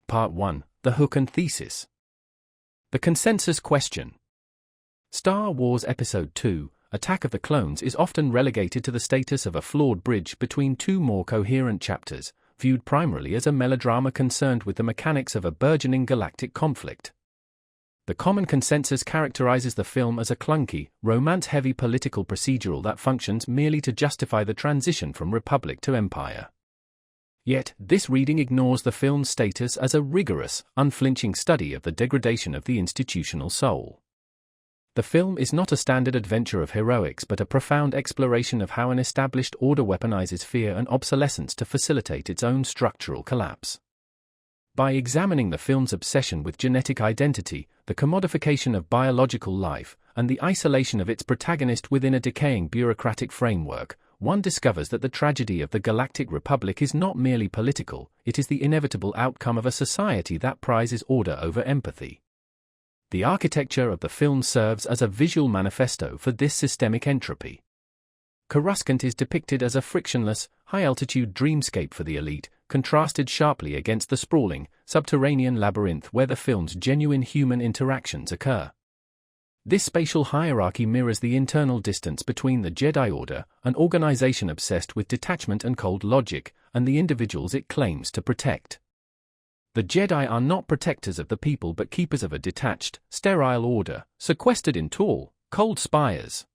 Part 1, The Hook and Thesis. The Consensus Question. Star Wars Episode II, Attack of the Clones is often relegated to the status of a flawed bridge between two more coherent chapters, viewed primarily as a melodrama concerned with the mechanics of a burgeoning galactic conflict. The common consensus characterizes the film as a clunky, romance-heavy political procedural that functions merely to justify the transition from Republic to Empire. Yet, this reading ignores the film's status as a rigorous, unflinching study of the degradation of the institutional soul. The film is not a standard adventure of heroics but a profound exploration of how an established order weaponizes fear and obsolescence to facilitate its own structural collapse. By examining the film's obsession with genetic identity, the commodification of biological life, and the isolation of its protagonist within a decaying bureaucratic framework, one discovers that the tragedy of the Galactic Republic is not merely political, it is the inevitable outcome of a society that prizes order over empathy. The architecture of the film serves as a visual manifesto for this systemic entropy. Coruscant is depicted as a frictionless, high-altitude dreamscape for the elite, contrasted sharply against the sprawling, subterranean labyrinth where the film's genuine human interactions occur. This spatial hierarchy mirrors the internal distance between the Jedi Order, an organization obsessed with detachment and cold logic, and the individuals it claims to protect. The Jedi are not protectors of the people but keepers of a detached, sterile order, sequestered in tall, cold spires.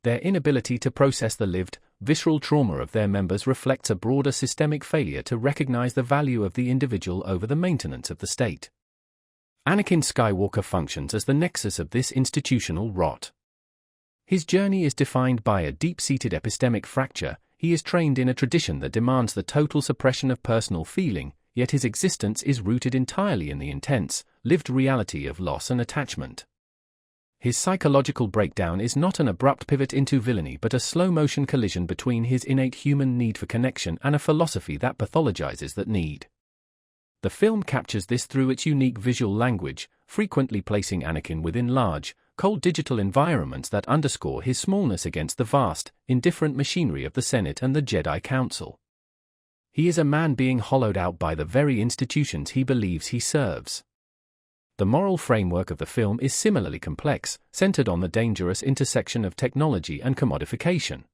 Their inability to process the lived, visceral trauma of their members reflects a broader systemic failure to recognize the value of the individual over the maintenance of the state. Anakin Skywalker functions as the nexus of this institutional rot. His journey is defined by a deep-seated epistemic fracture. He is trained in a tradition that demands the total suppression of personal feeling, yet his existence is rooted entirely in the intense, lived reality of loss and attachment. His psychological breakdown is not an abrupt pivot into villainy but a slow-motion collision between his innate human need for connection and a philosophy that pathologizes that need. The film captures this through its unique visual language, frequently placing Anakin within large, cold digital environments that underscore his smallness against the vast, indifferent machinery of the Senate and the Jedi Council. He is a man being hollowed out by the very institutions he believes he serves. The moral framework of the film is similarly complex, centered on the dangerous intersection of technology and commodification.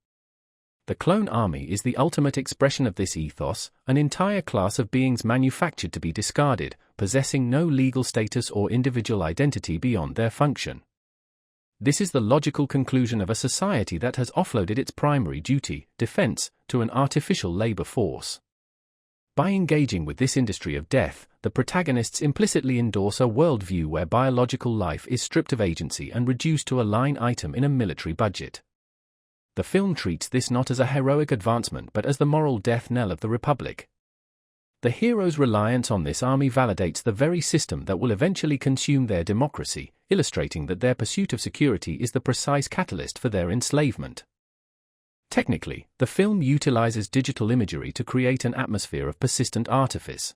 The clone army is the ultimate expression of this ethos, an entire class of beings manufactured to be discarded, possessing no legal status or individual identity beyond their function. This is the logical conclusion of a society that has offloaded its primary duty, defense, to an artificial labor force. By engaging with this industry of death, the protagonists implicitly endorse a worldview where biological life is stripped of agency and reduced to a line item in a military budget. The film treats this not as a heroic advancement but as the moral death knell of the Republic. The hero's reliance on this army validates the very system that will eventually consume their democracy, illustrating that their pursuit of security is the precise catalyst for their enslavement. Technically, the film utilizes digital imagery to create an atmosphere of persistent artifice.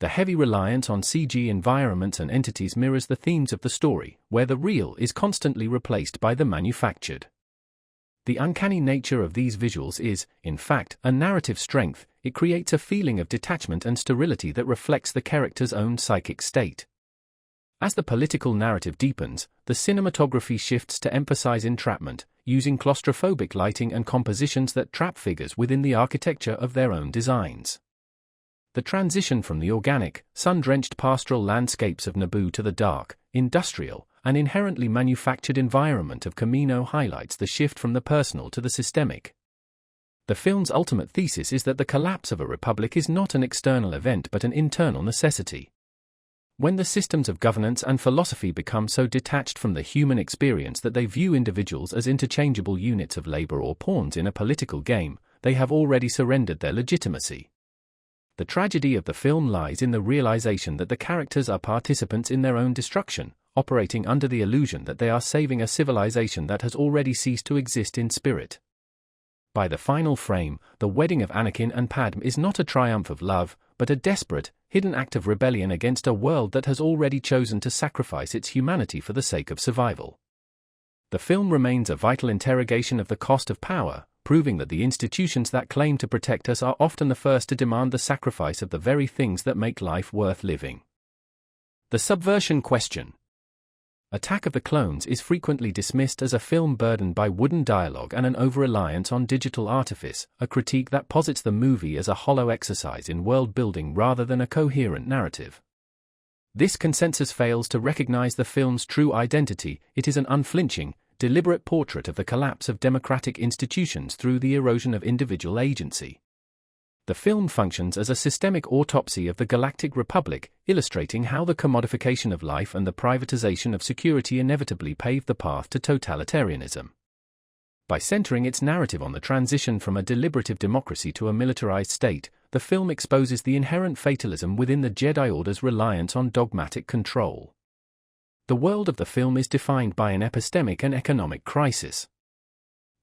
The heavy reliance on CG environments and entities mirrors the themes of the story, where the real is constantly replaced by the manufactured. The uncanny nature of these visuals is, in fact, a narrative strength. It creates a feeling of detachment and sterility that reflects the character's own psychic state. As the political narrative deepens, the cinematography shifts to emphasize entrapment, using claustrophobic lighting and compositions that trap figures within the architecture of their own designs. The transition from the organic, sun-drenched pastoral landscapes of Naboo to the dark, industrial, and inherently manufactured environment of Kamino highlights the shift from the personal to the systemic. The film's ultimate thesis is that the collapse of a republic is not an external event but an internal necessity. When the systems of governance and philosophy become so detached from the human experience that they view individuals as interchangeable units of labor or pawns in a political game, they have already surrendered their legitimacy. The tragedy of the film lies in the realization that the characters are participants in their own destruction, operating under the illusion that they are saving a civilization that has already ceased to exist in spirit. By the final frame, the wedding of Anakin and Padmé is not a triumph of love, but a desperate, hidden act of rebellion against a world that has already chosen to sacrifice its humanity for the sake of survival. The film remains a vital interrogation of the cost of power, proving that the institutions that claim to protect us are often the first to demand the sacrifice of the very things that make life worth living. The subversion question. Attack of the Clones is frequently dismissed as a film burdened by wooden dialogue and an over-reliance on digital artifice, a critique that posits the movie as a hollow exercise in world-building rather than a coherent narrative. This consensus fails to recognize the film's true identity. It is an unflinching, deliberate portrait of the collapse of democratic institutions through the erosion of individual agency. The film functions as a systemic autopsy of the Galactic Republic, illustrating how the commodification of life and the privatization of security inevitably paved the path to totalitarianism. By centering its narrative on the transition from a deliberative democracy to a militarized state, the film exposes the inherent fatalism within the Jedi Order's reliance on dogmatic control. The world of the film is defined by an epistemic and economic crisis.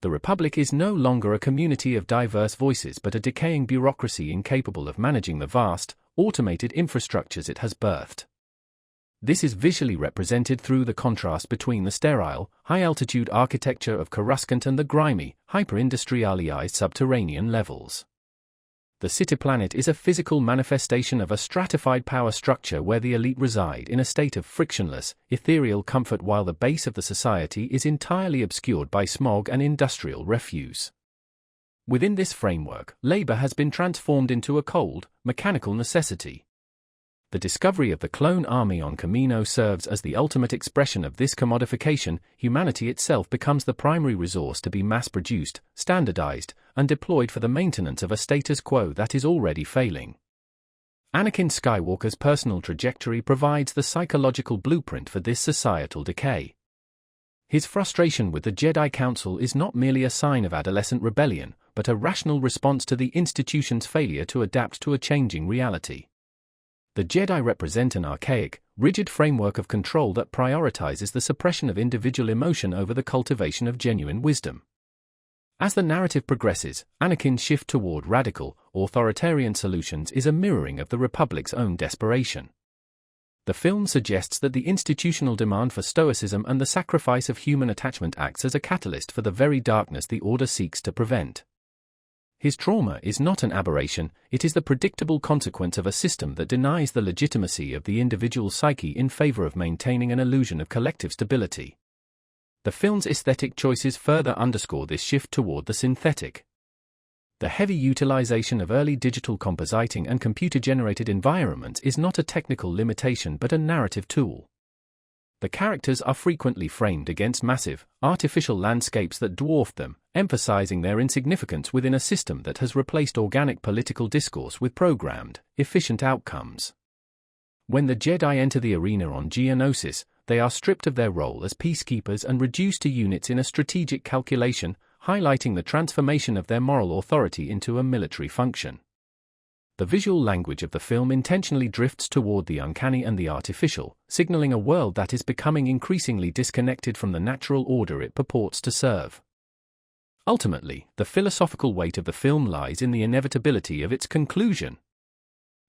The Republic is no longer a community of diverse voices but a decaying bureaucracy incapable of managing the vast, automated infrastructures it has birthed. This is visually represented through the contrast between the sterile, high-altitude architecture of Coruscant and the grimy, hyper-industrialized subterranean levels. The city planet is a physical manifestation of a stratified power structure where the elite reside in a state of frictionless, ethereal comfort while the base of the society is entirely obscured by smog and industrial refuse. Within this framework, labor has been transformed into a cold, mechanical necessity. The discovery of the clone army on Kamino serves as the ultimate expression of this commodification. Humanity itself becomes the primary resource to be mass-produced, standardized, and deployed for the maintenance of a status quo that is already failing. Anakin Skywalker's personal trajectory provides the psychological blueprint for this societal decay. His frustration with the Jedi Council is not merely a sign of adolescent rebellion, but a rational response to the institution's failure to adapt to a changing reality. The Jedi represent an archaic, rigid framework of control that prioritizes the suppression of individual emotion over the cultivation of genuine wisdom. As the narrative progresses, Anakin's shift toward radical, authoritarian solutions is a mirroring of the Republic's own desperation. The film suggests that the institutional demand for stoicism and the sacrifice of human attachment acts as a catalyst for the very darkness the Order seeks to prevent. His trauma is not an aberration, it is the predictable consequence of a system that denies the legitimacy of the individual psyche in favor of maintaining an illusion of collective stability. The film's aesthetic choices further underscore this shift toward the synthetic. The heavy utilization of early digital compositing and computer-generated environments is not a technical limitation but a narrative tool. The characters are frequently framed against massive, artificial landscapes that dwarf them, emphasizing their insignificance within a system that has replaced organic political discourse with programmed, efficient outcomes. When the Jedi enter the arena on Geonosis, they are stripped of their role as peacekeepers and reduced to units in a strategic calculation, highlighting the transformation of their moral authority into a military function. The visual language of the film intentionally drifts toward the uncanny and the artificial, signaling a world that is becoming increasingly disconnected from the natural order it purports to serve. Ultimately, the philosophical weight of the film lies in the inevitability of its conclusion.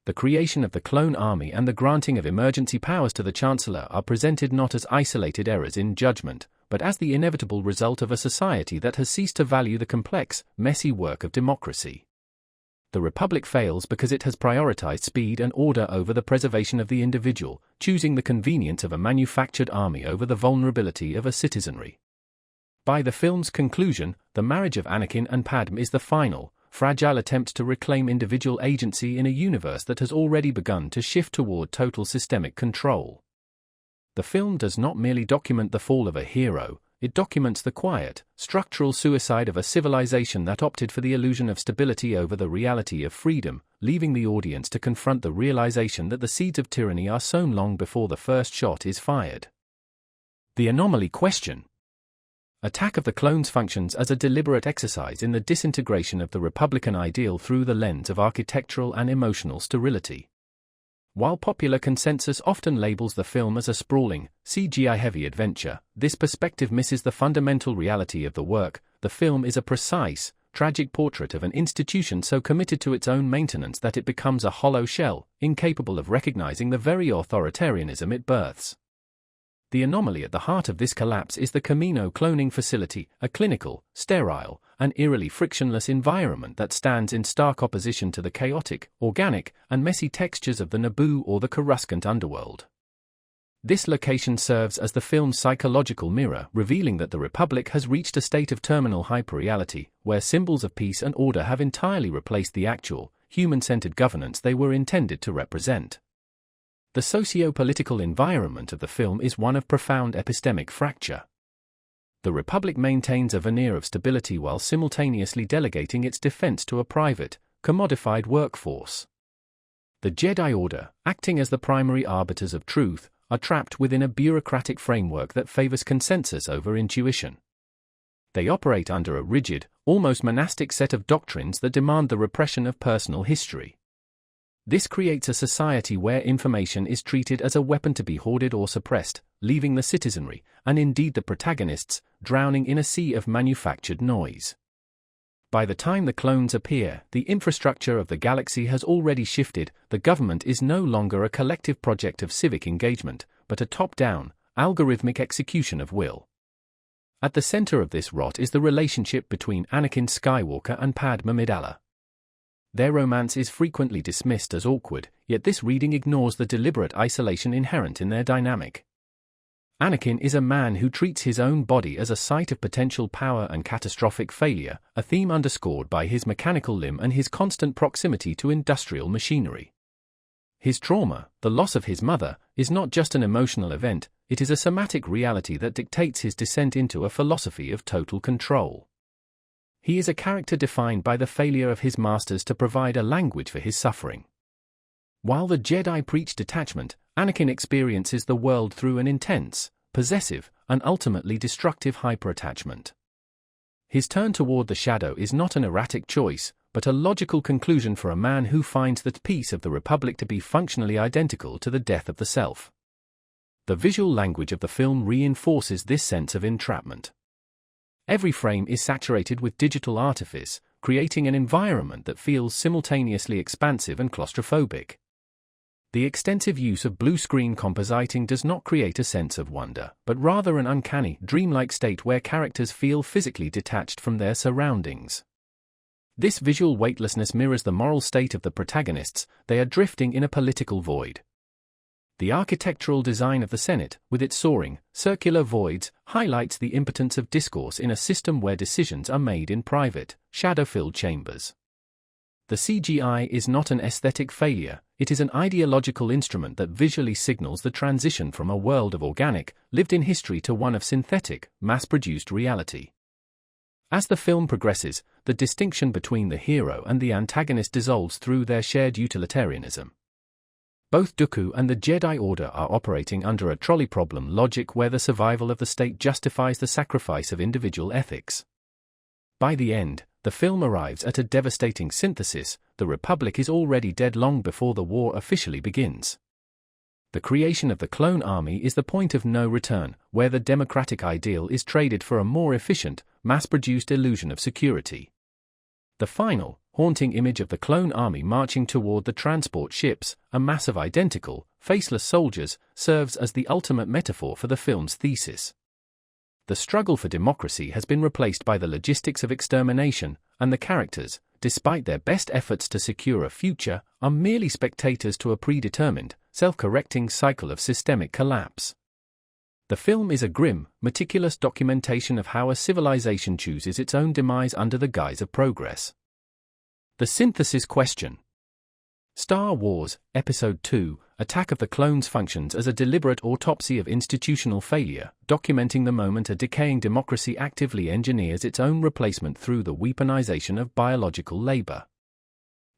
The creation of the clone army and the granting of emergency powers to the Chancellor are presented not as isolated errors in judgment, but as the inevitable result of a society that has ceased to value the complex, messy work of democracy. The Republic fails because it has prioritized speed and order over the preservation of the individual, choosing the convenience of a manufactured army over the vulnerability of a citizenry. By the film's conclusion, the marriage of Anakin and Padmé is the final, fragile attempt to reclaim individual agency in a universe that has already begun to shift toward total systemic control. The film does not merely document the fall of a hero, it documents the quiet, structural suicide of a civilization that opted for the illusion of stability over the reality of freedom, leaving the audience to confront the realization that the seeds of tyranny are sown long before the first shot is fired. The anomaly question. Attack of the Clones functions as a deliberate exercise in the disintegration of the Republican ideal through the lens of architectural and emotional sterility. While popular consensus often labels the film as a sprawling, CGI-heavy adventure, this perspective misses the fundamental reality of the work. The film is a precise, tragic portrait of an institution so committed to its own maintenance that it becomes a hollow shell, incapable of recognizing the very authoritarianism it births. The anomaly at the heart of this collapse is the Camino cloning facility, a clinical, sterile, and eerily frictionless environment that stands in stark opposition to the chaotic, organic, and messy textures of the Naboo or the Coruscant underworld. This location serves as the film's psychological mirror, revealing that the Republic has reached a state of terminal hyperreality, where symbols of peace and order have entirely replaced the actual, human-centered governance they were intended to represent. The socio-political environment of the film is one of profound epistemic fracture. The Republic maintains a veneer of stability while simultaneously delegating its defense to a private, commodified workforce. The Jedi Order, acting as the primary arbiters of truth, are trapped within a bureaucratic framework that favors consensus over intuition. They operate under a rigid, almost monastic set of doctrines that demand the repression of personal history. This creates a society where information is treated as a weapon to be hoarded or suppressed, leaving the citizenry, and indeed the protagonists, drowning in a sea of manufactured noise. By the time the clones appear, the infrastructure of the galaxy has already shifted. The government is no longer a collective project of civic engagement, but a top-down, algorithmic execution of will. At the center of this rot is the relationship between Anakin Skywalker and Padmé Amidala. Their romance is frequently dismissed as awkward, yet this reading ignores the deliberate isolation inherent in their dynamic. Anakin is a man who treats his own body as a site of potential power and catastrophic failure, a theme underscored by his mechanical limb and his constant proximity to industrial machinery. His trauma, the loss of his mother, is not just an emotional event, it is a somatic reality that dictates his descent into a philosophy of total control. He is a character defined by the failure of his masters to provide a language for his suffering. While the Jedi preach detachment, Anakin experiences the world through an intense, possessive, and ultimately destructive hyperattachment. His turn toward the shadow is not an erratic choice, but a logical conclusion for a man who finds the peace of the Republic to be functionally identical to the death of the self. The visual language of the film reinforces this sense of entrapment. Every frame is saturated with digital artifice, creating an environment that feels simultaneously expansive and claustrophobic. The extensive use of blue-screen compositing does not create a sense of wonder, but rather an uncanny, dreamlike state where characters feel physically detached from their surroundings. This visual weightlessness mirrors the moral state of the protagonists. They are drifting in a political void. The architectural design of the Senate, with its soaring, circular voids, highlights the impotence of discourse in a system where decisions are made in private, shadow-filled chambers. The CGI is not an aesthetic failure, it is an ideological instrument that visually signals the transition from a world of organic, lived-in history to one of synthetic, mass-produced reality. As the film progresses, the distinction between the hero and the antagonist dissolves through their shared utilitarianism. Both Dooku and the Jedi Order are operating under a trolley problem logic where the survival of the state justifies the sacrifice of individual ethics. By the end, the film arrives at a devastating synthesis. The Republic is already dead long before the war officially begins. The creation of the clone army is the point of no return, where the democratic ideal is traded for a more efficient, mass-produced illusion of security. The final, haunting image of the clone army marching toward the transport ships, a mass of identical, faceless soldiers, serves as the ultimate metaphor for the film's thesis. The struggle for democracy has been replaced by the logistics of extermination, and the characters, despite their best efforts to secure a future, are merely spectators to a predetermined, self-correcting cycle of systemic collapse. The film is a grim, meticulous documentation of how a civilization chooses its own demise under the guise of progress. The synthesis question. Star Wars, Episode II, Attack of the Clones functions as a deliberate autopsy of institutional failure, documenting the moment a decaying democracy actively engineers its own replacement through the weaponization of biological labor.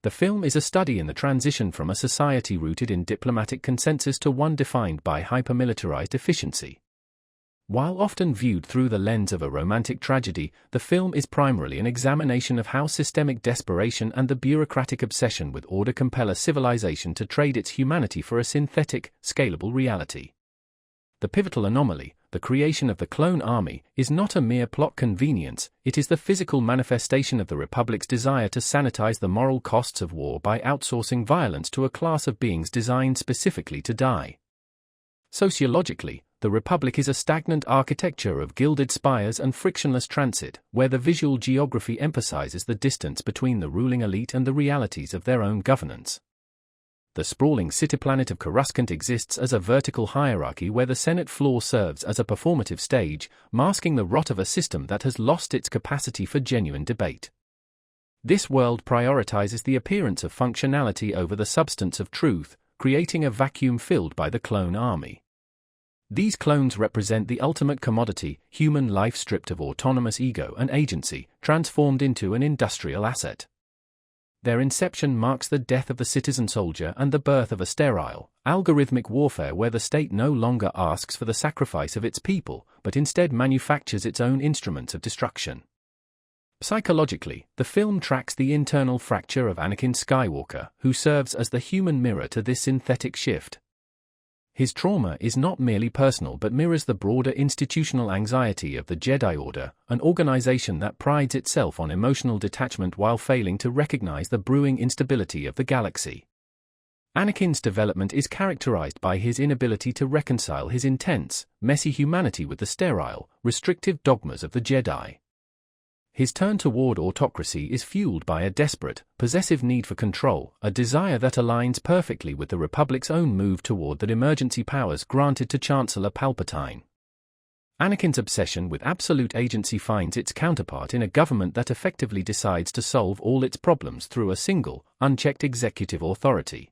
The film is a study in the transition from a society rooted in diplomatic consensus to one defined by hyper-militarized efficiency. While often viewed through the lens of a romantic tragedy, the film is primarily an examination of how systemic desperation and the bureaucratic obsession with order compel a civilization to trade its humanity for a synthetic, scalable reality. The pivotal anomaly, the creation of the clone army, is not a mere plot convenience, it is the physical manifestation of the Republic's desire to sanitize the moral costs of war by outsourcing violence to a class of beings designed specifically to die. Sociologically, the Republic is a stagnant architecture of gilded spires and frictionless transit, where the visual geography emphasizes the distance between the ruling elite and the realities of their own governance. The sprawling cityplanet of Coruscant exists as a vertical hierarchy where the Senate floor serves as a performative stage, masking the rot of a system that has lost its capacity for genuine debate. This world prioritizes the appearance of functionality over the substance of truth, creating a vacuum filled by the clone army. These clones represent the ultimate commodity, human life stripped of autonomous ego and agency, transformed into an industrial asset. Their inception marks the death of the citizen soldier and the birth of a sterile, algorithmic warfare where the state no longer asks for the sacrifice of its people, but instead manufactures its own instruments of destruction. Psychologically, the film tracks the internal fracture of Anakin Skywalker, who serves as the human mirror to this synthetic shift. His trauma is not merely personal but mirrors the broader institutional anxiety of the Jedi Order, an organization that prides itself on emotional detachment while failing to recognize the brewing instability of the galaxy. Anakin's development is characterized by his inability to reconcile his intense, messy humanity with the sterile, restrictive dogmas of the Jedi. His turn toward autocracy is fueled by a desperate, possessive need for control, a desire that aligns perfectly with the Republic's own move toward the emergency powers granted to Chancellor Palpatine. Anakin's obsession with absolute agency finds its counterpart in a government that effectively decides to solve all its problems through a single, unchecked executive authority.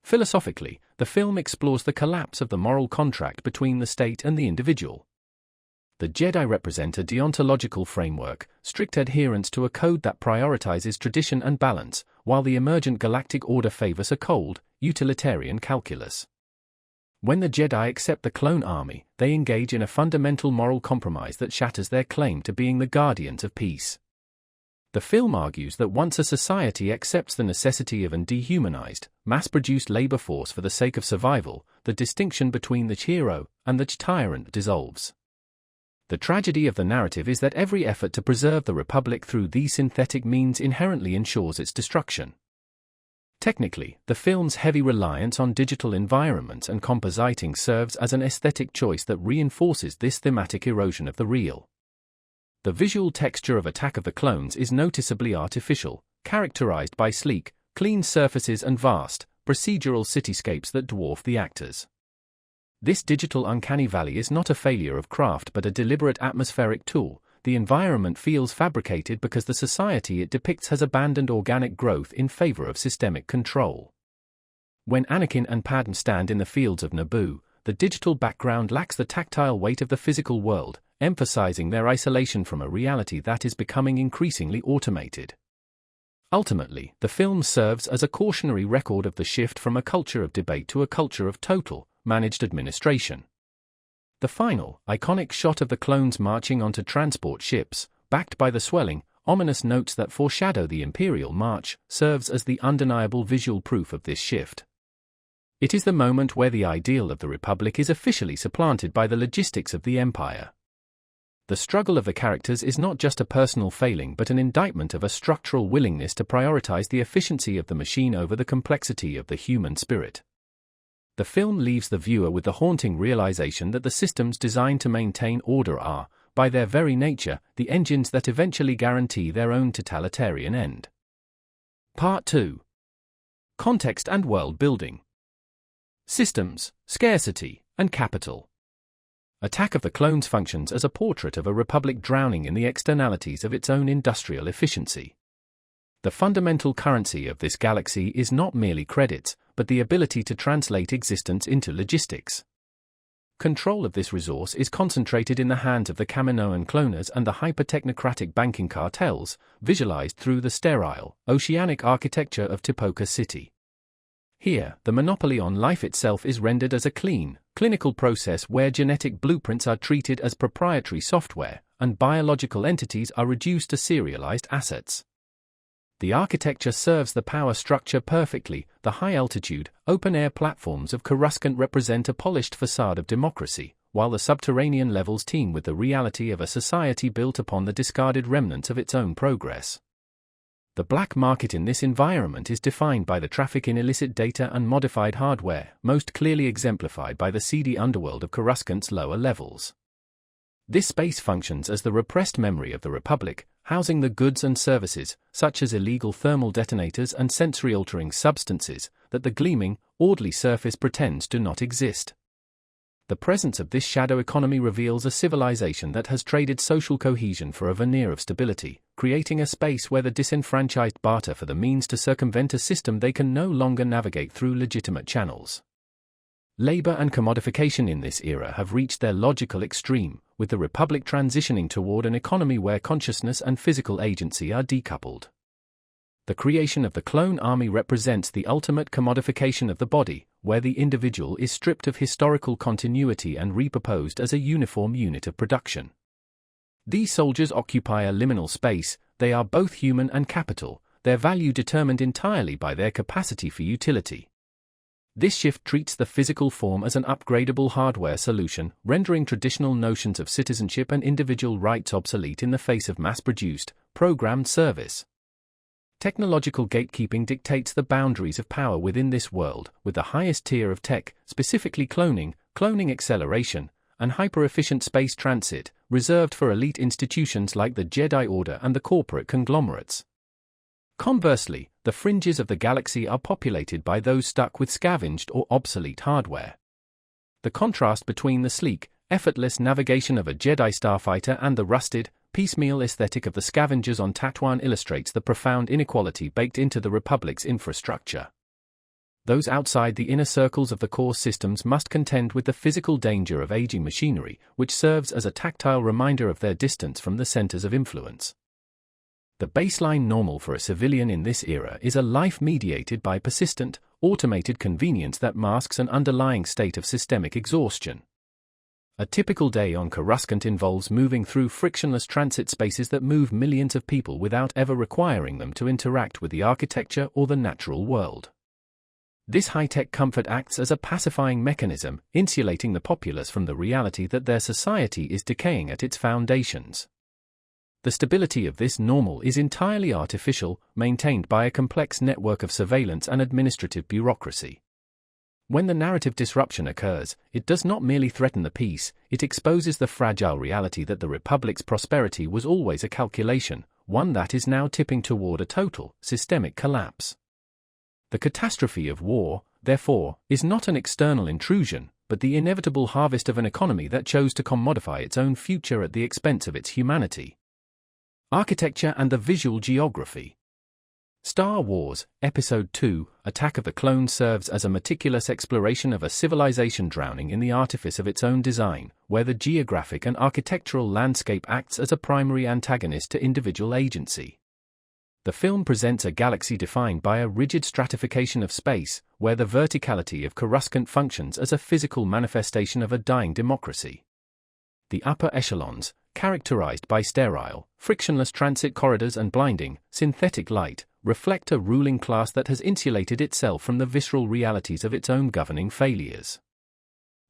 Philosophically, the film explores the collapse of the moral contract between the state and the individual. The Jedi represent a deontological framework, strict adherence to a code that prioritizes tradition and balance, while the emergent galactic order favors a cold, utilitarian calculus. When the Jedi accept the clone army, they engage in a fundamental moral compromise that shatters their claim to being the guardians of peace. The film argues that once a society accepts the necessity of an dehumanized, mass-produced labor force for the sake of survival, the distinction between the hero and the tyrant dissolves. The tragedy of the narrative is that every effort to preserve the Republic through these synthetic means inherently ensures its destruction. Technically, the film's heavy reliance on digital environments and compositing serves as an aesthetic choice that reinforces this thematic erosion of the real. The visual texture of Attack of the Clones is noticeably artificial, characterized by sleek, clean surfaces and vast, procedural cityscapes that dwarf the actors. This digital uncanny valley is not a failure of craft but a deliberate atmospheric tool. The environment feels fabricated because the society it depicts has abandoned organic growth in favor of systemic control. When Anakin and Padmé stand in the fields of Naboo, the digital background lacks the tactile weight of the physical world, emphasizing their isolation from a reality that is becoming increasingly automated. Ultimately, the film serves as a cautionary record of the shift from a culture of debate to a culture of total, managed administration. The final, iconic shot of the clones marching onto transport ships, backed by the swelling, ominous notes that foreshadow the Imperial March, serves as the undeniable visual proof of this shift. It is the moment where the ideal of the Republic is officially supplanted by the logistics of the Empire. The struggle of the characters is not just a personal failing but an indictment of a structural willingness to prioritize the efficiency of the machine over the complexity of the human spirit. The film leaves the viewer with the haunting realization that the systems designed to maintain order are, by their very nature, the engines that eventually guarantee their own totalitarian end. Part 2. Context and World Building. Systems, Scarcity, and Capital. Attack of the Clones functions as a portrait of a republic drowning in the externalities of its own industrial efficiency. The fundamental currency of this galaxy is not merely credits, but the ability to translate existence into logistics. Control of this resource is concentrated in the hands of the Kaminoan cloners and the hyper-technocratic banking cartels, visualized through the sterile, oceanic architecture of Tipoca City. Here, the monopoly on life itself is rendered as a clean, clinical process where genetic blueprints are treated as proprietary software, and biological entities are reduced to serialized assets. The architecture serves the power structure perfectly. The high-altitude, open-air platforms of Coruscant represent a polished facade of democracy, while the subterranean levels teem with the reality of a society built upon the discarded remnants of its own progress. The black market in this environment is defined by the traffic in illicit data and modified hardware, most clearly exemplified by the seedy underworld of Coruscant's lower levels. This space functions as the repressed memory of the Republic, housing the goods and services, such as illegal thermal detonators and sensory-altering substances, that the gleaming, orderly surface pretends do not exist. The presence of this shadow economy reveals a civilization that has traded social cohesion for a veneer of stability, creating a space where the disenfranchised barter for the means to circumvent a system they can no longer navigate through legitimate channels. Labor and commodification in this era have reached their logical extreme, with the Republic transitioning toward an economy where consciousness and physical agency are decoupled. The creation of the clone army represents the ultimate commodification of the body, where the individual is stripped of historical continuity and repurposed as a uniform unit of production. These soldiers occupy a liminal space, they are both human and capital, their value determined entirely by their capacity for utility. This shift treats the physical form as an upgradable hardware solution, rendering traditional notions of citizenship and individual rights obsolete in the face of mass-produced, programmed service. Technological gatekeeping dictates the boundaries of power within this world, with the highest tier of tech, specifically cloning acceleration, and hyper-efficient space transit, reserved for elite institutions like the Jedi Order and the corporate conglomerates. Conversely, the fringes of the galaxy are populated by those stuck with scavenged or obsolete hardware. The contrast between the sleek, effortless navigation of a Jedi starfighter and the rusted, piecemeal aesthetic of the scavengers on Tatooine illustrates the profound inequality baked into the Republic's infrastructure. Those outside the inner circles of the core systems must contend with the physical danger of aging machinery, which serves as a tactile reminder of their distance from the centers of influence. The baseline normal for a civilian in this era is a life mediated by persistent, automated convenience that masks an underlying state of systemic exhaustion. A typical day on Coruscant involves moving through frictionless transit spaces that move millions of people without ever requiring them to interact with the architecture or the natural world. This high-tech comfort acts as a pacifying mechanism, insulating the populace from the reality that their society is decaying at its foundations. The stability of this normal is entirely artificial, maintained by a complex network of surveillance and administrative bureaucracy. When the narrative disruption occurs, it does not merely threaten the peace, it exposes the fragile reality that the Republic's prosperity was always a calculation, one that is now tipping toward a total, systemic collapse. The catastrophe of war, therefore, is not an external intrusion, but the inevitable harvest of an economy that chose to commodify its own future at the expense of its humanity. Architecture and the visual geography. Star Wars, Episode II, Attack of the Clones serves as a meticulous exploration of a civilization drowning in the artifice of its own design, where the geographic and architectural landscape acts as a primary antagonist to individual agency. The film presents a galaxy defined by a rigid stratification of space, where the verticality of Coruscant functions as a physical manifestation of a dying democracy. The upper echelons, characterized by sterile, frictionless transit corridors and blinding, synthetic light, reflect a ruling class that has insulated itself from the visceral realities of its own governing failures.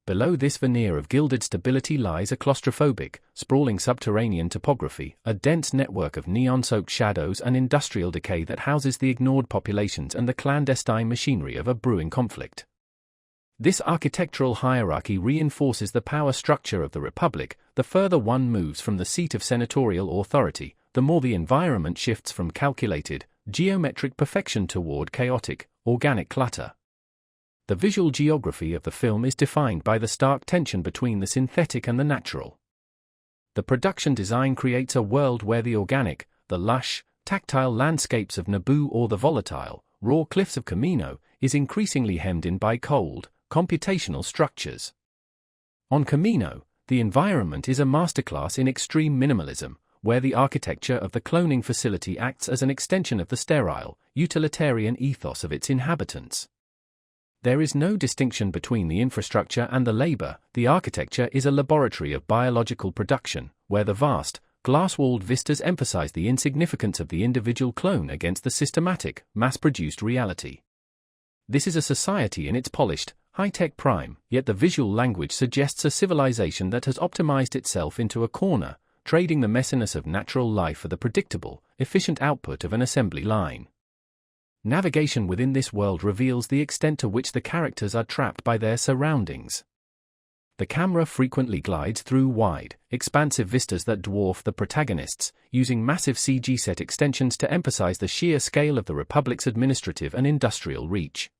Below this veneer of gilded stability lies a claustrophobic, sprawling subterranean topography, a dense network of neon-soaked shadows and industrial decay that houses the ignored populations and the clandestine machinery of a brewing conflict. This architectural hierarchy reinforces the power structure of the Republic. The further one moves from the seat of senatorial authority, the more the environment shifts from calculated, geometric perfection toward chaotic, organic clutter. The visual geography of the film is defined by the stark tension between the synthetic and the natural. The production design creates a world where the organic, the lush, tactile landscapes of Naboo or the volatile, raw cliffs of Kamino, is increasingly hemmed in by cold, computational structures. On Kamino, the environment is a masterclass in extreme minimalism, where the architecture of the cloning facility acts as an extension of the sterile, utilitarian ethos of its inhabitants. There is no distinction between the infrastructure and the labor. The architecture is a laboratory of biological production, where the vast, glass-walled vistas emphasize the insignificance of the individual clone against the systematic, mass-produced reality. This is a society in its polished, high-tech prime, yet the visual language suggests a civilization that has optimized itself into a corner, trading the messiness of natural life for the predictable, efficient output of an assembly line. Navigation within this world reveals the extent to which the characters are trapped by their surroundings. The camera frequently glides through wide, expansive vistas that dwarf the protagonists, using massive CG set extensions to emphasize the sheer scale of the Republic's administrative and industrial reach.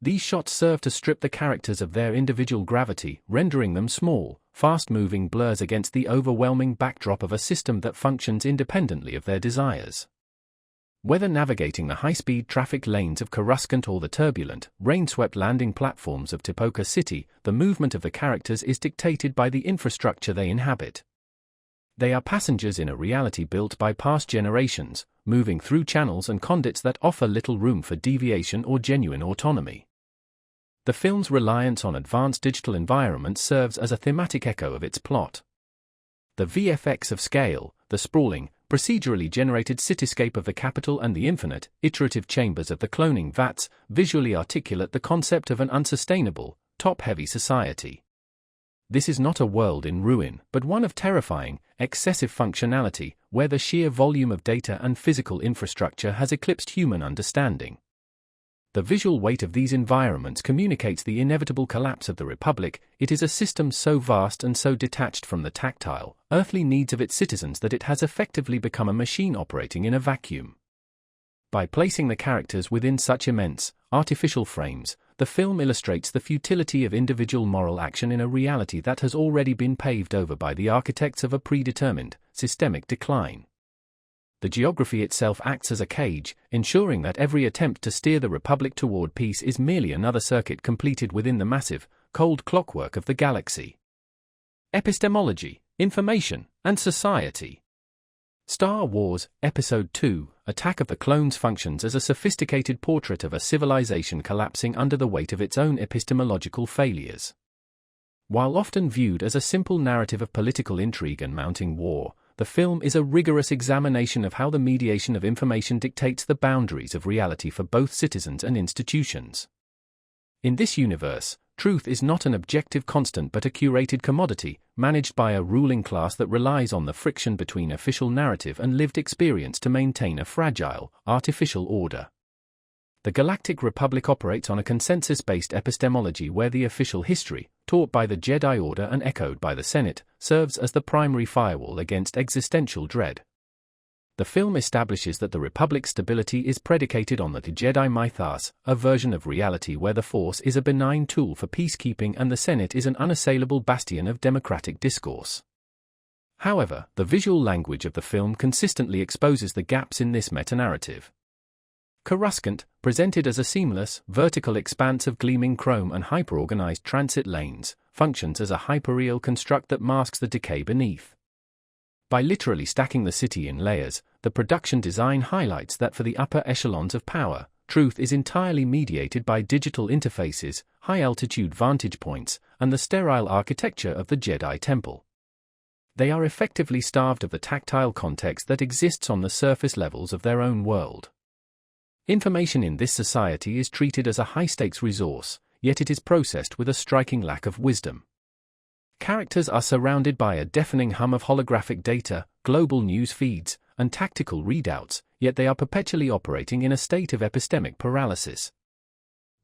These shots serve to strip the characters of their individual gravity, rendering them small, fast-moving blurs against the overwhelming backdrop of a system that functions independently of their desires. Whether navigating the high-speed traffic lanes of Coruscant or the turbulent, rain-swept landing platforms of Tipoca City, the movement of the characters is dictated by the infrastructure they inhabit. They are passengers in a reality built by past generations, moving through channels and conduits that offer little room for deviation or genuine autonomy. The film's reliance on advanced digital environments serves as a thematic echo of its plot. The VFX of scale, the sprawling, procedurally generated cityscape of the capital and the infinite, iterative chambers of the cloning vats visually articulate the concept of an unsustainable, top-heavy society. This is not a world in ruin, but one of terrifying, excessive functionality, where the sheer volume of data and physical infrastructure has eclipsed human understanding. The visual weight of these environments communicates the inevitable collapse of the Republic. It is a system so vast and so detached from the tactile, earthly needs of its citizens that it has effectively become a machine operating in a vacuum. By placing the characters within such immense, artificial frames, the film illustrates the futility of individual moral action in a reality that has already been paved over by the architects of a predetermined, systemic decline. The geography itself acts as a cage, ensuring that every attempt to steer the Republic toward peace is merely another circuit completed within the massive, cold clockwork of the galaxy. Epistemology, Information, and Society. Star Wars, Episode II, Attack of the Clones functions as a sophisticated portrait of a civilization collapsing under the weight of its own epistemological failures. While often viewed as a simple narrative of political intrigue and mounting war, the film is a rigorous examination of how the mediation of information dictates the boundaries of reality for both citizens and institutions. In this universe, truth is not an objective constant but a curated commodity, managed by a ruling class that relies on the friction between official narrative and lived experience to maintain a fragile, artificial order. The Galactic Republic operates on a consensus-based epistemology where the official history, taught by the Jedi Order and echoed by the Senate, serves as the primary firewall against existential dread. The film establishes that the Republic's stability is predicated on the Jedi mythos, a version of reality where the Force is a benign tool for peacekeeping and the Senate is an unassailable bastion of democratic discourse. However, the visual language of the film consistently exposes the gaps in this metanarrative. Coruscant, presented as a seamless, vertical expanse of gleaming chrome and hyper-organized transit lanes, functions as a hyperreal construct that masks the decay beneath. By literally stacking the city in layers, the production design highlights that for the upper echelons of power, truth is entirely mediated by digital interfaces, high-altitude vantage points, and the sterile architecture of the Jedi Temple. They are effectively starved of the tactile context that exists on the surface levels of their own world. Information in this society is treated as a high-stakes resource, yet it is processed with a striking lack of wisdom. Characters are surrounded by a deafening hum of holographic data, global news feeds, and tactical readouts, yet they are perpetually operating in a state of epistemic paralysis.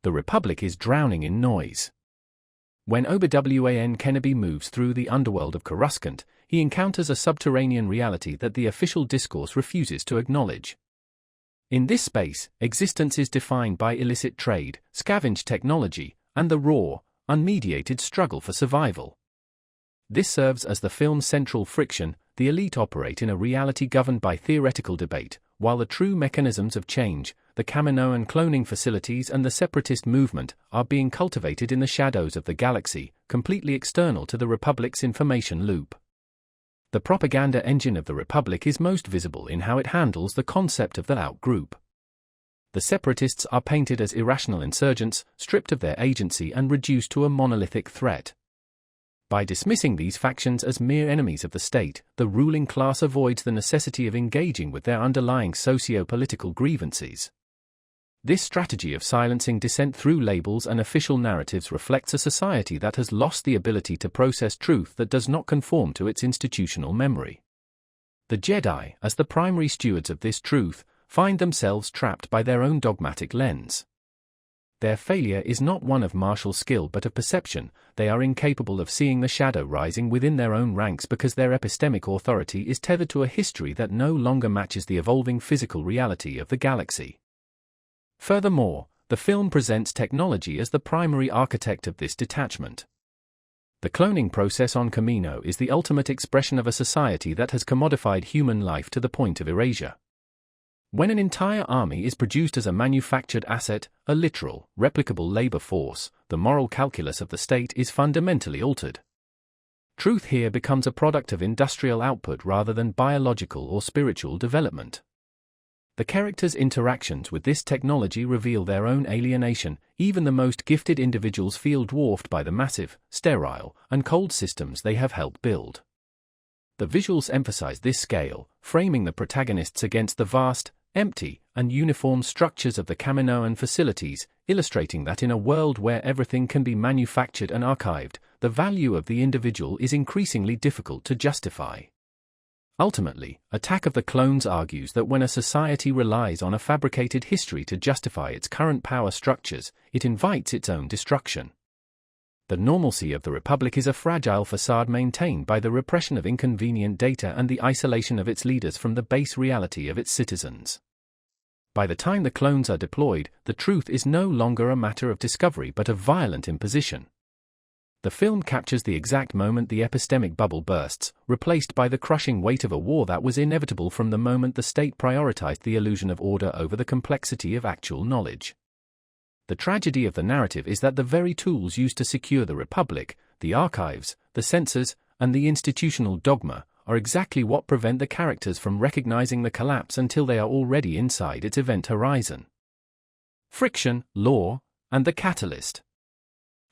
The Republic is drowning in noise. When Obi-Wan Kenobi moves through the underworld of Coruscant, he encounters a subterranean reality that the official discourse refuses to acknowledge. In this space, existence is defined by illicit trade, scavenged technology, and the raw, unmediated struggle for survival. This serves as the film's central friction. The elite operate in a reality governed by theoretical debate, while the true mechanisms of change, the Kaminoan cloning facilities and the separatist movement, are being cultivated in the shadows of the galaxy, completely external to the Republic's information loop. The propaganda engine of the Republic is most visible in how it handles the concept of the outgroup. The separatists are painted as irrational insurgents, stripped of their agency and reduced to a monolithic threat. By dismissing these factions as mere enemies of the state, the ruling class avoids the necessity of engaging with their underlying socio-political grievances. This strategy of silencing dissent through labels and official narratives reflects a society that has lost the ability to process truth that does not conform to its institutional memory. The Jedi, as the primary stewards of this truth, find themselves trapped by their own dogmatic lens. Their failure is not one of martial skill but of perception. They are incapable of seeing the shadow rising within their own ranks because their epistemic authority is tethered to a history that no longer matches the evolving physical reality of the galaxy. Furthermore, the film presents technology as the primary architect of this detachment. The cloning process on Kamino is the ultimate expression of a society that has commodified human life to the point of erasure. When an entire army is produced as a manufactured asset, a literal, replicable labor force, the moral calculus of the state is fundamentally altered. Truth here becomes a product of industrial output rather than biological or spiritual development. The characters' interactions with this technology reveal their own alienation. Even the most gifted individuals feel dwarfed by the massive, sterile, and cold systems they have helped build. The visuals emphasize this scale, framing the protagonists against the vast, empty, and uniform structures of the Kaminoan facilities, illustrating that in a world where everything can be manufactured and archived, the value of the individual is increasingly difficult to justify. Ultimately, Attack of the Clones argues that when a society relies on a fabricated history to justify its current power structures, it invites its own destruction. The normalcy of the Republic is a fragile facade maintained by the repression of inconvenient data and the isolation of its leaders from the base reality of its citizens. By the time the clones are deployed, the truth is no longer a matter of discovery but of violent imposition. The film captures the exact moment the epistemic bubble bursts, replaced by the crushing weight of a war that was inevitable from the moment the state prioritized the illusion of order over the complexity of actual knowledge. The tragedy of the narrative is that the very tools used to secure the Republic, the archives, the censors, and the institutional dogma, are exactly what prevent the characters from recognizing the collapse until they are already inside its event horizon. Friction, Law, and the Catalyst.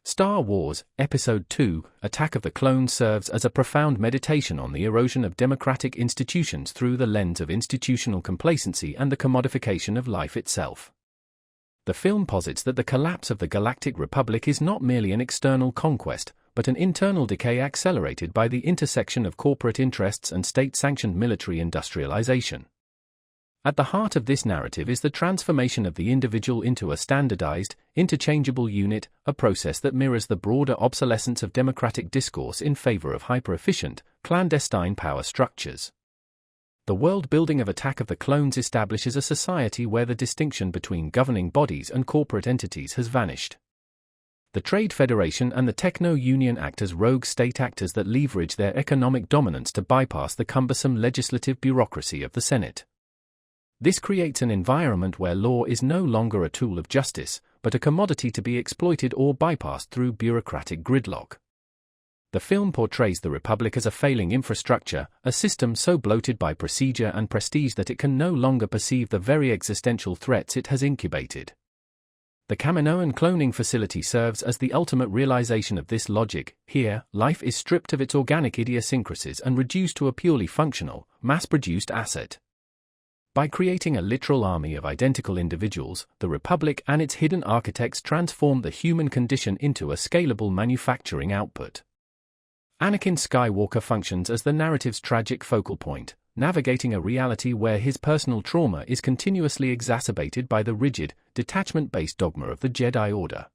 Star Wars, Episode II, Attack of the Clones serves as a profound meditation on the erosion of democratic institutions through the lens of institutional complacency and the commodification of life itself. The film posits that the collapse of the Galactic Republic is not merely an external conquest, but an internal decay accelerated by the intersection of corporate interests and state-sanctioned military industrialization. At the heart of this narrative is the transformation of the individual into a standardized, interchangeable unit, a process that mirrors the broader obsolescence of democratic discourse in favor of hyper-efficient, clandestine power structures. The world-building of Attack of the Clones establishes a society where the distinction between governing bodies and corporate entities has vanished. The Trade Federation and the Techno-Union act as rogue state actors that leverage their economic dominance to bypass the cumbersome legislative bureaucracy of the Senate. This creates an environment where law is no longer a tool of justice, but a commodity to be exploited or bypassed through bureaucratic gridlock. The film portrays the Republic as a failing infrastructure, a system so bloated by procedure and prestige that it can no longer perceive the very existential threats it has incubated. The Kaminoan cloning facility serves as the ultimate realization of this logic. Here, life is stripped of its organic idiosyncrasies and reduced to a purely functional, mass-produced asset. By creating a literal army of identical individuals, the Republic and its hidden architects transform the human condition into a scalable manufacturing output. Anakin Skywalker functions as the narrative's tragic focal point, navigating a reality where his personal trauma is continuously exacerbated by the rigid, detachment-based dogma of the Jedi Order.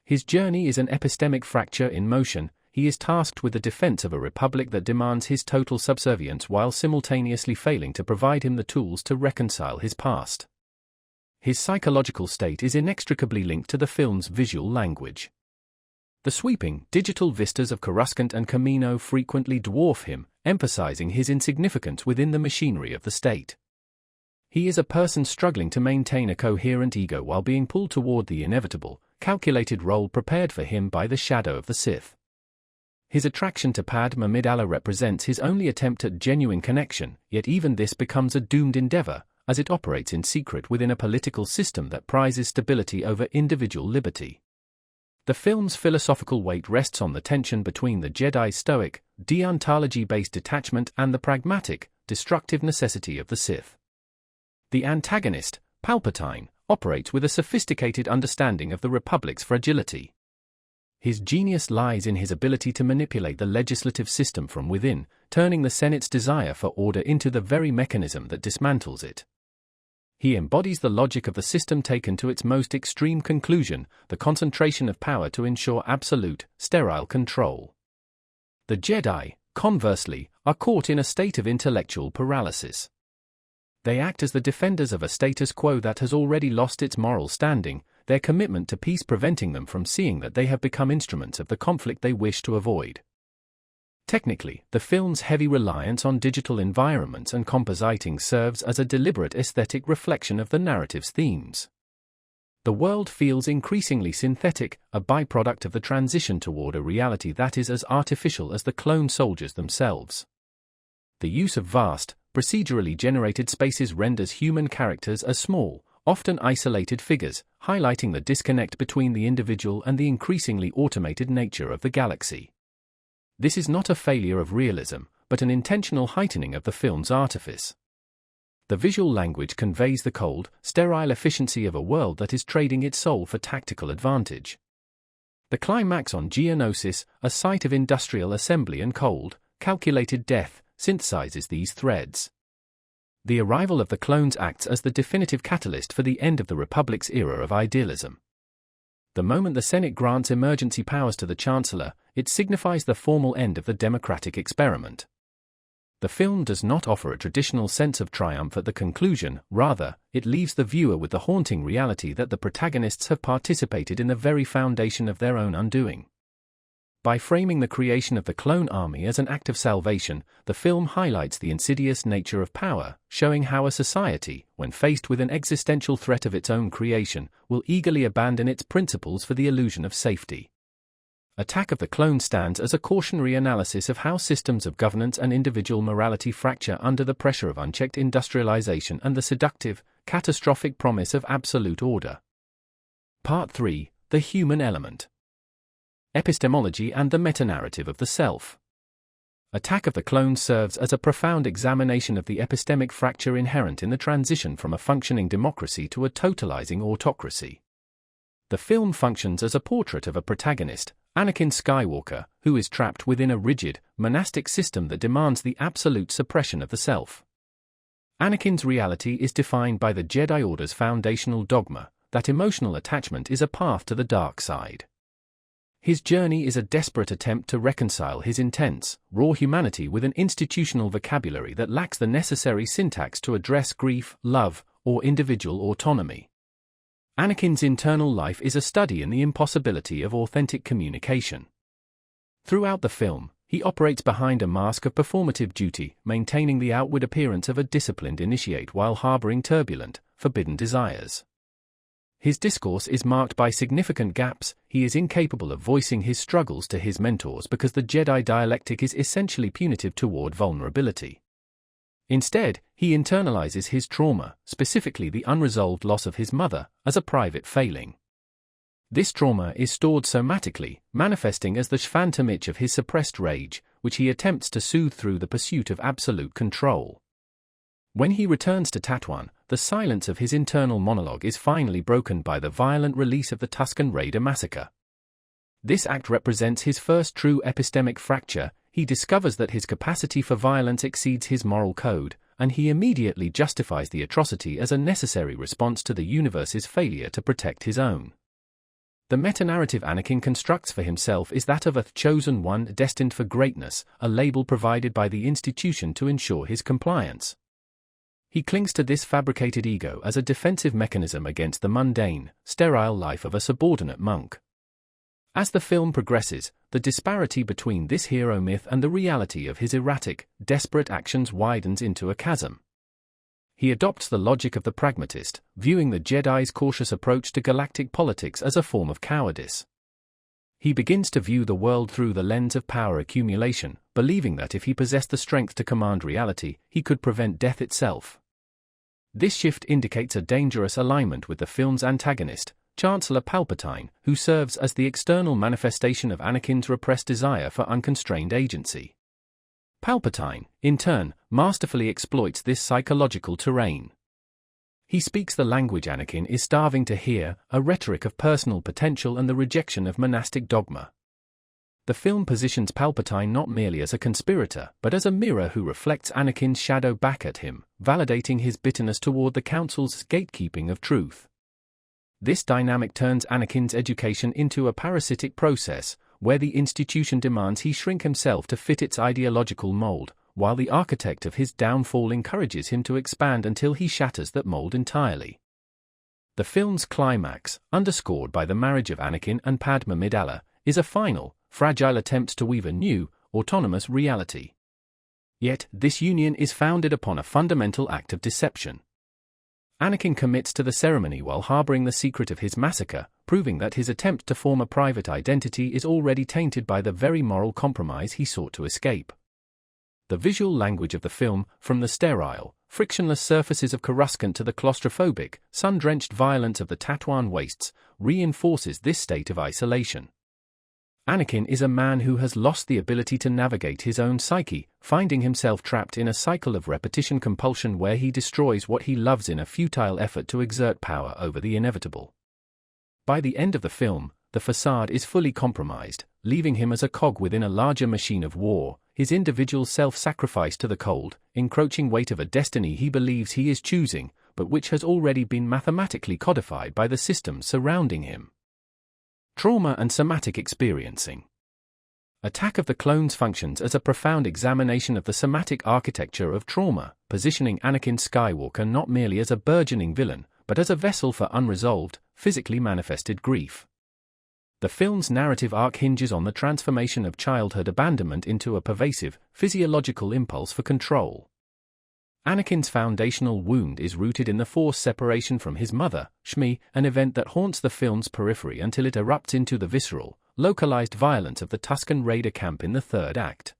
His journey is an epistemic fracture in motion. He is tasked with the defense of a republic that demands his total subservience while simultaneously failing to provide him the tools to reconcile his past. His psychological state is inextricably linked to the film's visual language. The sweeping, digital vistas of Coruscant and Kamino frequently dwarf him, emphasizing his insignificance within the machinery of the state. He is a person struggling to maintain a coherent ego while being pulled toward the inevitable, calculated role prepared for him by the shadow of the Sith. His attraction to Padmé Amidala represents his only attempt at genuine connection, yet even this becomes a doomed endeavor, as it operates in secret within a political system that prizes stability over individual liberty. The film's philosophical weight rests on the tension between the Jedi's stoic, deontology-based detachment and the pragmatic, destructive necessity of the Sith. The antagonist, Palpatine, operates with a sophisticated understanding of the Republic's fragility. His genius lies in his ability to manipulate the legislative system from within, turning the Senate's desire for order into the very mechanism that dismantles it. He embodies the logic of the system taken to its most extreme conclusion, the concentration of power to ensure absolute, sterile control. The Jedi, conversely, are caught in a state of intellectual paralysis. They act as the defenders of a status quo that has already lost its moral standing, their commitment to peace preventing them from seeing that they have become instruments of the conflict they wish to avoid. Technically, the film's heavy reliance on digital environments and compositing serves as a deliberate aesthetic reflection of the narrative's themes. The world feels increasingly synthetic, a byproduct of the transition toward a reality that is as artificial as the clone soldiers themselves. The use of vast, procedurally generated spaces renders human characters as small, often isolated figures, highlighting the disconnect between the individual and the increasingly automated nature of the galaxy. This is not a failure of realism, but an intentional heightening of the film's artifice. The visual language conveys the cold, sterile efficiency of a world that is trading its soul for tactical advantage. The climax on Geonosis, a site of industrial assembly and cold, calculated death, synthesizes these threads. The arrival of the clones acts as the definitive catalyst for the end of the Republic's era of idealism. The moment the Senate grants emergency powers to the Chancellor, it signifies the formal end of the democratic experiment. The film does not offer a traditional sense of triumph at the conclusion, rather, it leaves the viewer with the haunting reality that the protagonists have participated in the very foundation of their own undoing. By framing the creation of the clone army as an act of salvation, the film highlights the insidious nature of power, showing how a society, when faced with an existential threat of its own creation, will eagerly abandon its principles for the illusion of safety. Attack of the Clones stands as a cautionary analysis of how systems of governance and individual morality fracture under the pressure of unchecked industrialization and the seductive, catastrophic promise of absolute order. Part 3: The Human Element. Epistemology and the Metanarrative of the Self. Attack of the Clones serves as a profound examination of the epistemic fracture inherent in the transition from a functioning democracy to a totalizing autocracy. The film functions as a portrait of a protagonist, Anakin Skywalker, who is trapped within a rigid, monastic system that demands the absolute suppression of the self. Anakin's reality is defined by the Jedi Order's foundational dogma, that emotional attachment is a path to the dark side. His journey is a desperate attempt to reconcile his intense, raw humanity with an institutional vocabulary that lacks the necessary syntax to address grief, love, or individual autonomy. Anakin's internal life is a study in the impossibility of authentic communication. Throughout the film, he operates behind a mask of performative duty, maintaining the outward appearance of a disciplined initiate while harboring turbulent, forbidden desires. His discourse is marked by significant gaps. He is incapable of voicing his struggles to his mentors because the Jedi dialectic is essentially punitive toward vulnerability. Instead, he internalizes his trauma, specifically the unresolved loss of his mother, as a private failing. This trauma is stored somatically, manifesting as the phantom itch of his suppressed rage, which he attempts to soothe through the pursuit of absolute control. When he returns to Tatooine, the silence of his internal monologue is finally broken by the violent release of the Tusken Raider massacre. This act represents his first true epistemic fracture. He discovers that his capacity for violence exceeds his moral code, and he immediately justifies the atrocity as a necessary response to the universe's failure to protect his own. The metanarrative Anakin constructs for himself is that of a chosen one destined for greatness, a label provided by the institution to ensure his compliance. He clings to this fabricated ego as a defensive mechanism against the mundane, sterile life of a subordinate monk. As the film progresses, the disparity between this hero myth and the reality of his erratic, desperate actions widens into a chasm. He adopts the logic of the pragmatist, viewing the Jedi's cautious approach to galactic politics as a form of cowardice. He begins to view the world through the lens of power accumulation, believing that if he possessed the strength to command reality, he could prevent death itself. This shift indicates a dangerous alignment with the film's antagonist, Chancellor Palpatine, who serves as the external manifestation of Anakin's repressed desire for unconstrained agency. Palpatine, in turn, masterfully exploits this psychological terrain. He speaks the language Anakin is starving to hear, a rhetoric of personal potential and the rejection of monastic dogma. The film positions Palpatine not merely as a conspirator, but as a mirror who reflects Anakin's shadow back at him, validating his bitterness toward the Council's gatekeeping of truth. This dynamic turns Anakin's education into a parasitic process, where the institution demands he shrink himself to fit its ideological mold, while the architect of his downfall encourages him to expand until he shatters that mold entirely. The film's climax, underscored by the marriage of Anakin and Padmé Amidala, is a final, fragile attempt to weave a new, autonomous reality. Yet, this union is founded upon a fundamental act of deception. Anakin commits to the ceremony while harboring the secret of his massacre, proving that his attempt to form a private identity is already tainted by the very moral compromise he sought to escape. The visual language of the film, from the sterile, frictionless surfaces of Coruscant to the claustrophobic, sun-drenched violence of the Tatooine wastes, reinforces this state of isolation. Anakin is a man who has lost the ability to navigate his own psyche, finding himself trapped in a cycle of repetition compulsion where he destroys what he loves in a futile effort to exert power over the inevitable. By the end of the film, the facade is fully compromised, leaving him as a cog within a larger machine of war, his individual self-sacrifice to the cold, encroaching weight of a destiny he believes he is choosing, but which has already been mathematically codified by the systems surrounding him. Trauma and somatic experiencing. Attack of the Clones functions as a profound examination of the somatic architecture of trauma, positioning Anakin Skywalker not merely as a burgeoning villain, but as a vessel for unresolved, physically manifested grief. The film's narrative arc hinges on the transformation of childhood abandonment into a pervasive, physiological impulse for control. Anakin's foundational wound is rooted in the forced separation from his mother, Shmi, an event that haunts the film's periphery until it erupts into the visceral, localized violence of the Tusken Raider camp in the third act.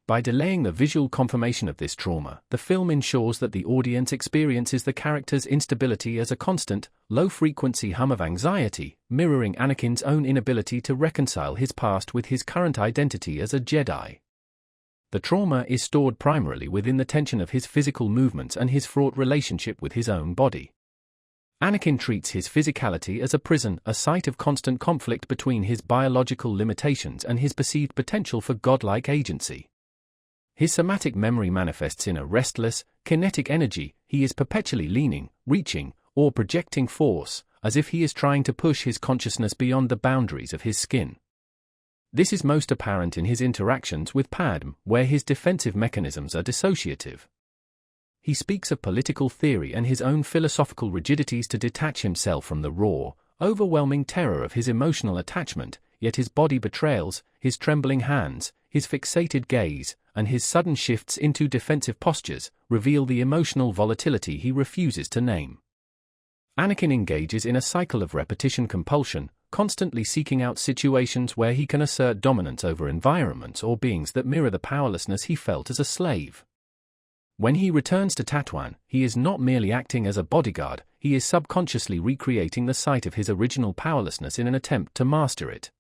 By delaying the visual confirmation of this trauma, the film ensures that the audience experiences the character's instability as a constant, low-frequency hum of anxiety, mirroring Anakin's own inability to reconcile his past with his current identity as a Jedi. The trauma is stored primarily within the tension of his physical movements and his fraught relationship with his own body. Anakin treats his physicality as a prison, a site of constant conflict between his biological limitations and his perceived potential for godlike agency. His somatic memory manifests in a restless, kinetic energy. He is perpetually leaning, reaching, or projecting force, as if he is trying to push his consciousness beyond the boundaries of his skin. This is most apparent in his interactions with Padmé, where his defensive mechanisms are dissociative. He speaks of political theory and his own philosophical rigidities to detach himself from the raw, overwhelming terror of his emotional attachment, yet his body betrayals, his trembling hands, his fixated gaze, and his sudden shifts into defensive postures, reveal the emotional volatility he refuses to name. Anakin engages in a cycle of repetition compulsion, constantly seeking out situations where he can assert dominance over environments or beings that mirror the powerlessness he felt as a slave. When he returns to Tatooine, he is not merely acting as a bodyguard, he is subconsciously recreating the site of his original powerlessness in an attempt to master it.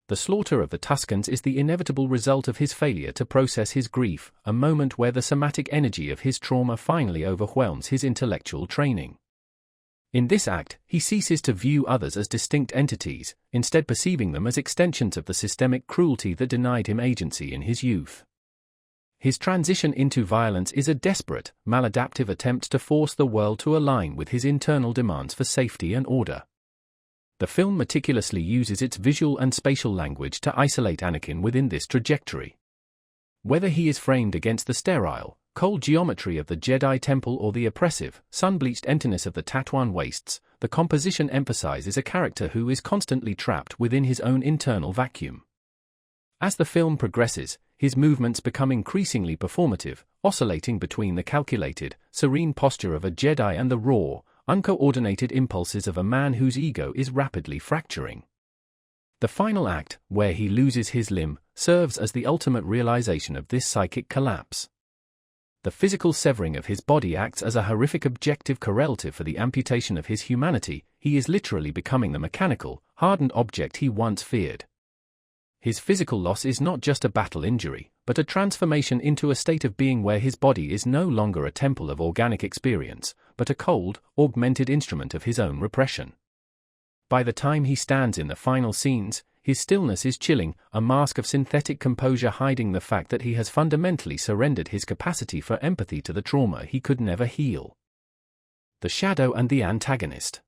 The slaughter of the Tuskens is the inevitable result of his failure to process his grief, a moment where the somatic energy of his trauma finally overwhelms his intellectual training. In this act, he ceases to view others as distinct entities, instead perceiving them as extensions of the systemic cruelty that denied him agency in his youth. His transition into violence is a desperate, maladaptive attempt to force the world to align with his internal demands for safety and order. The film meticulously uses its visual and spatial language to isolate Anakin within this trajectory. Whether he is framed against the sterile, cold geometry of the Jedi Temple or the oppressive, sun-bleached emptiness of the Tatooine wastes, the composition emphasizes a character who is constantly trapped within his own internal vacuum. As the film progresses, his movements become increasingly performative, oscillating between the calculated, serene posture of a Jedi and the raw, uncoordinated impulses of a man whose ego is rapidly fracturing. The final act, where he loses his limb, serves as the ultimate realization of this psychic collapse. The physical severing of his body acts as a horrific objective correlative for the amputation of his humanity. He is literally becoming the mechanical, hardened object he once feared. His physical loss is not just a battle injury, but a transformation into a state of being where his body is no longer a temple of organic experience, but a cold, augmented instrument of his own repression. By the time he stands in the final scenes, his stillness is chilling, a mask of synthetic composure hiding the fact that he has fundamentally surrendered his capacity for empathy to the trauma he could never heal. The Shadow and the Antagonist.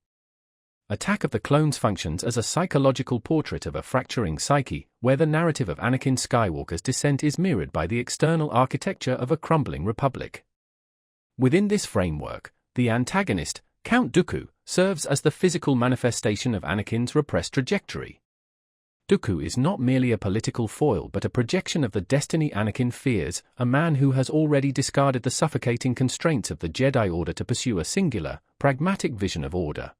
Attack of the Clones functions as a psychological portrait of a fracturing psyche, where the narrative of Anakin Skywalker's descent is mirrored by the external architecture of a crumbling republic. Within this framework, the antagonist, Count Dooku, serves as the physical manifestation of Anakin's repressed trajectory. Dooku is not merely a political foil but a projection of the destiny Anakin fears, a man who has already discarded the suffocating constraints of the Jedi Order to pursue a singular, pragmatic vision of order.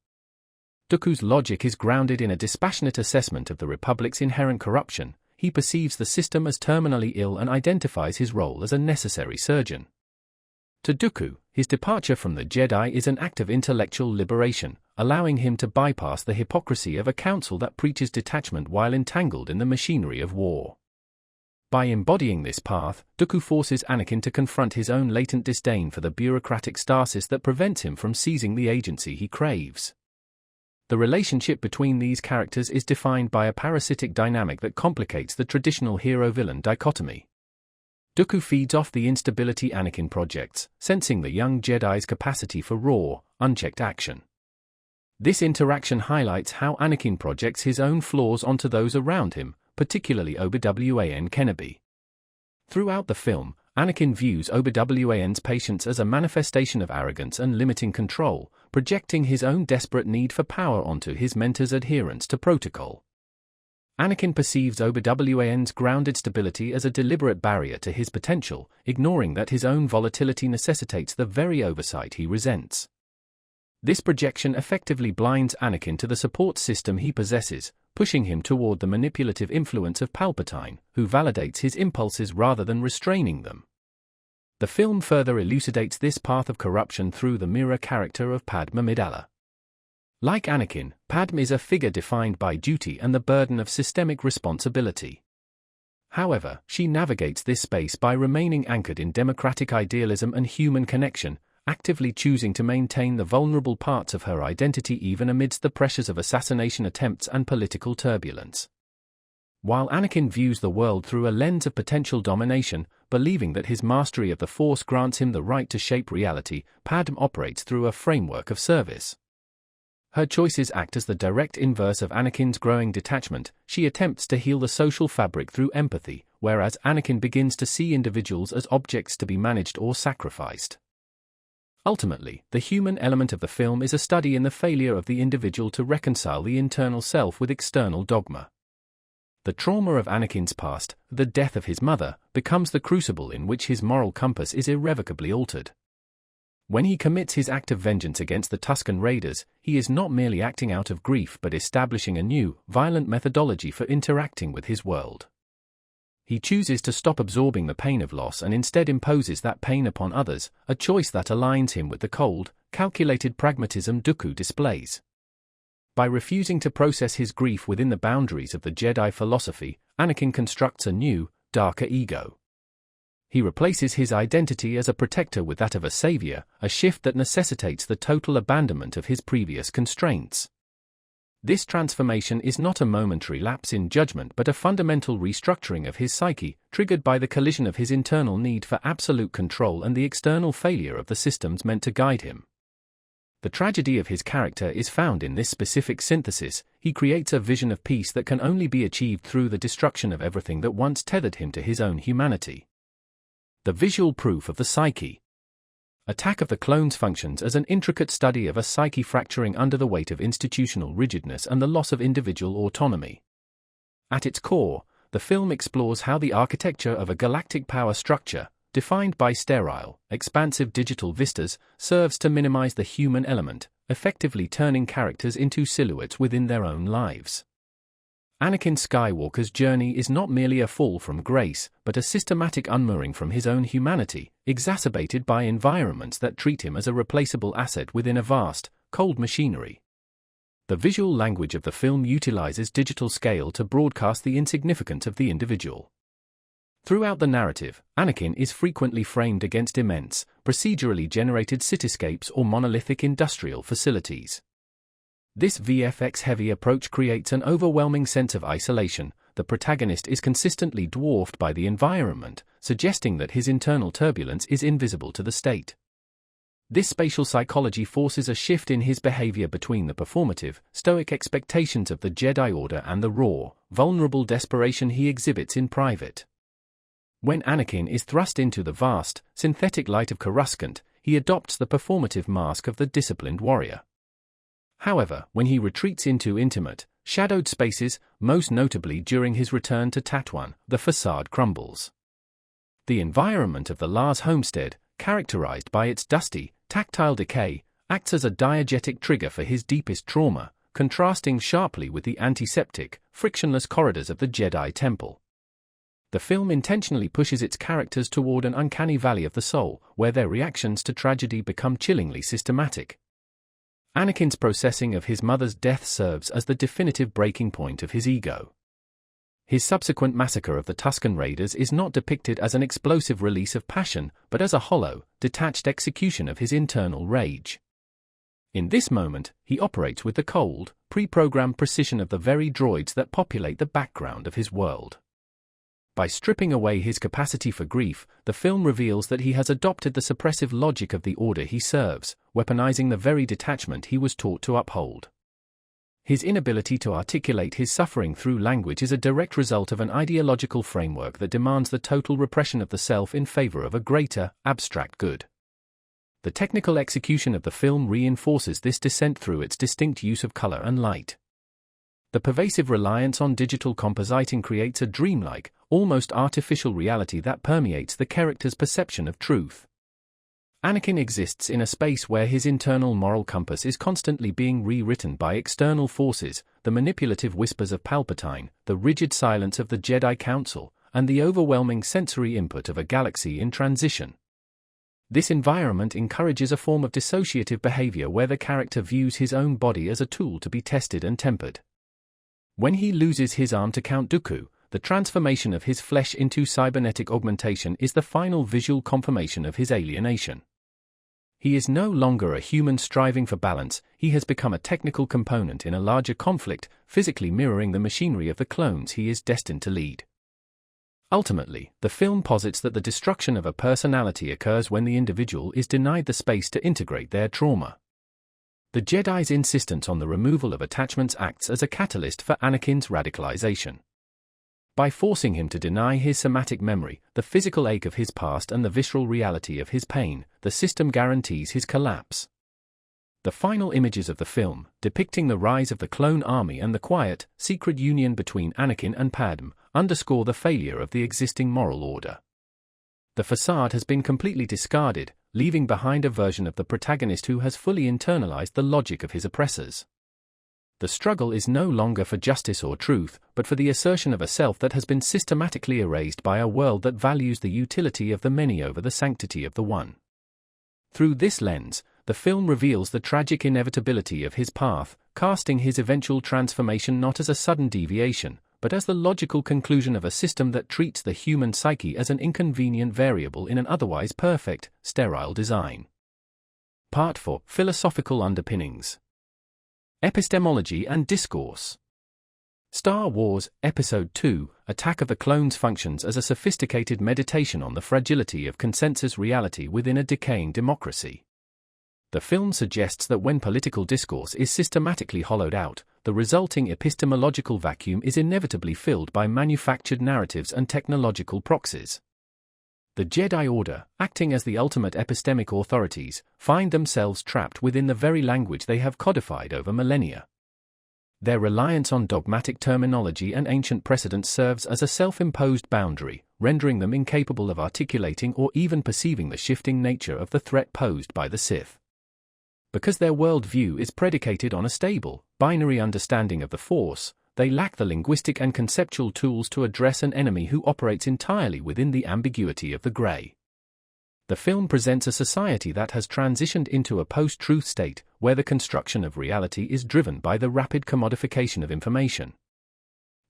Dooku's logic is grounded in a dispassionate assessment of the Republic's inherent corruption. He perceives the system as terminally ill and identifies his role as a necessary surgeon. To Dooku, his departure from the Jedi is an act of intellectual liberation, allowing him to bypass the hypocrisy of a council that preaches detachment while entangled in the machinery of war. By embodying this path, Dooku forces Anakin to confront his own latent disdain for the bureaucratic stasis that prevents him from seizing the agency he craves. The relationship between these characters is defined by a parasitic dynamic that complicates the traditional hero-villain dichotomy. Dooku feeds off the instability Anakin projects, sensing the young Jedi's capacity for raw, unchecked action. This interaction highlights how Anakin projects his own flaws onto those around him, particularly Obi-Wan Kenobi. Throughout the film, Anakin views Obi-Wan's patience as a manifestation of arrogance and limiting control, projecting his own desperate need for power onto his mentor's adherence to protocol. Anakin perceives Obi-Wan's grounded stability as a deliberate barrier to his potential, ignoring that his own volatility necessitates the very oversight he resents. This projection effectively blinds Anakin to the support system he possesses, pushing him toward the manipulative influence of Palpatine, who validates his impulses rather than restraining them. The film further elucidates this path of corruption through the mirror character of Padmé Amidala. Like Anakin, Padmé is a figure defined by duty and the burden of systemic responsibility. However, she navigates this space by remaining anchored in democratic idealism and human connection, actively choosing to maintain the vulnerable parts of her identity even amidst the pressures of assassination attempts and political turbulence. While Anakin views the world through a lens of potential domination, believing that his mastery of the Force grants him the right to shape reality, Padmé operates through a framework of service. Her choices act as the direct inverse of Anakin's growing detachment. She attempts to heal the social fabric through empathy, whereas Anakin begins to see individuals as objects to be managed or sacrificed. Ultimately, the human element of the film is a study in the failure of the individual to reconcile the internal self with external dogma. The trauma of Anakin's past, the death of his mother, becomes the crucible in which his moral compass is irrevocably altered. When he commits his act of vengeance against the Tusken Raiders, he is not merely acting out of grief but establishing a new, violent methodology for interacting with his world. He chooses to stop absorbing the pain of loss and instead imposes that pain upon others, a choice that aligns him with the cold, calculated pragmatism Dooku displays. By refusing to process his grief within the boundaries of the Jedi philosophy, Anakin constructs a new, darker ego. He replaces his identity as a protector with that of a savior, a shift that necessitates the total abandonment of his previous constraints. This transformation is not a momentary lapse in judgment but a fundamental restructuring of his psyche, triggered by the collision of his internal need for absolute control and the external failure of the systems meant to guide him. The tragedy of his character is found in this specific synthesis. He creates a vision of peace that can only be achieved through the destruction of everything that once tethered him to his own humanity. The visual proof of the psyche. Attack of the Clones functions as an intricate study of a psyche fracturing under the weight of institutional rigidness and the loss of individual autonomy. At its core, the film explores how the architecture of a galactic power structure, defined by sterile, expansive digital vistas, serves to minimize the human element, effectively turning characters into silhouettes within their own lives. Anakin Skywalker's journey is not merely a fall from grace, but a systematic unmooring from his own humanity, exacerbated by environments that treat him as a replaceable asset within a vast, cold machinery. The visual language of the film utilizes digital scale to broadcast the insignificance of the individual. Throughout the narrative, Anakin is frequently framed against immense, procedurally generated cityscapes or monolithic industrial facilities. This VFX-heavy approach creates an overwhelming sense of isolation. The protagonist is consistently dwarfed by the environment, suggesting that his internal turbulence is invisible to the state. This spatial psychology forces a shift in his behavior between the performative, stoic expectations of the Jedi Order and the raw, vulnerable desperation he exhibits in private. When Anakin is thrust into the vast, synthetic light of Coruscant, he adopts the performative mask of the disciplined warrior. However, when he retreats into intimate, shadowed spaces, most notably during his return to Tatooine, the facade crumbles. The environment of the Lars homestead, characterized by its dusty, tactile decay, acts as a diegetic trigger for his deepest trauma, contrasting sharply with the antiseptic, frictionless corridors of the Jedi Temple. The film intentionally pushes its characters toward an uncanny valley of the soul, where their reactions to tragedy become chillingly systematic. Anakin's processing of his mother's death serves as the definitive breaking point of his ego. His subsequent massacre of the Tusken Raiders is not depicted as an explosive release of passion, but as a hollow, detached execution of his internal rage. In this moment, he operates with the cold, pre-programmed precision of the very droids that populate the background of his world. By stripping away his capacity for grief, the film reveals that he has adopted the suppressive logic of the order he serves, weaponizing the very detachment he was taught to uphold. His inability to articulate his suffering through language is a direct result of an ideological framework that demands the total repression of the self in favor of a greater, abstract good. The technical execution of the film reinforces this descent through its distinct use of color and light. The pervasive reliance on digital compositing creates a dreamlike, almost artificial reality that permeates the character's perception of truth. Anakin exists in a space where his internal moral compass is constantly being rewritten by external forces, the manipulative whispers of Palpatine, the rigid silence of the Jedi Council, and the overwhelming sensory input of a galaxy in transition. This environment encourages a form of dissociative behavior where the character views his own body as a tool to be tested and tempered. When he loses his arm to Count Dooku, the transformation of his flesh into cybernetic augmentation is the final visual confirmation of his alienation. He is no longer a human striving for balance, he has become a technical component in a larger conflict, physically mirroring the machinery of the clones he is destined to lead. Ultimately, the film posits that the destruction of a personality occurs when the individual is denied the space to integrate their trauma. The Jedi's insistence on the removal of attachments acts as a catalyst for Anakin's radicalization. By forcing him to deny his somatic memory, the physical ache of his past and the visceral reality of his pain, the system guarantees his collapse. The final images of the film, depicting the rise of the clone army and the quiet, secret union between Anakin and Padmé, underscore the failure of the existing moral order. The facade has been completely discarded, leaving behind a version of the protagonist who has fully internalized the logic of his oppressors. The struggle is no longer for justice or truth, but for the assertion of a self that has been systematically erased by a world that values the utility of the many over the sanctity of the one. Through this lens, the film reveals the tragic inevitability of his path, casting his eventual transformation not as a sudden deviation, but as the logical conclusion of a system that treats the human psyche as an inconvenient variable in an otherwise perfect, sterile design. Part 4. Philosophical Underpinnings. Epistemology and Discourse. Star Wars, Episode II, Attack of the Clones functions as a sophisticated meditation on the fragility of consensus reality within a decaying democracy. The film suggests that when political discourse is systematically hollowed out, the resulting epistemological vacuum is inevitably filled by manufactured narratives and technological proxies. The Jedi Order, acting as the ultimate epistemic authorities, find themselves trapped within the very language they have codified over millennia. Their reliance on dogmatic terminology and ancient precedents serves as a self-imposed boundary, rendering them incapable of articulating or even perceiving the shifting nature of the threat posed by the Sith. Because their worldview is predicated on a stable, binary understanding of the Force, they lack the linguistic and conceptual tools to address an enemy who operates entirely within the ambiguity of the gray. The film presents a society that has transitioned into a post-truth state, where the construction of reality is driven by the rapid commodification of information.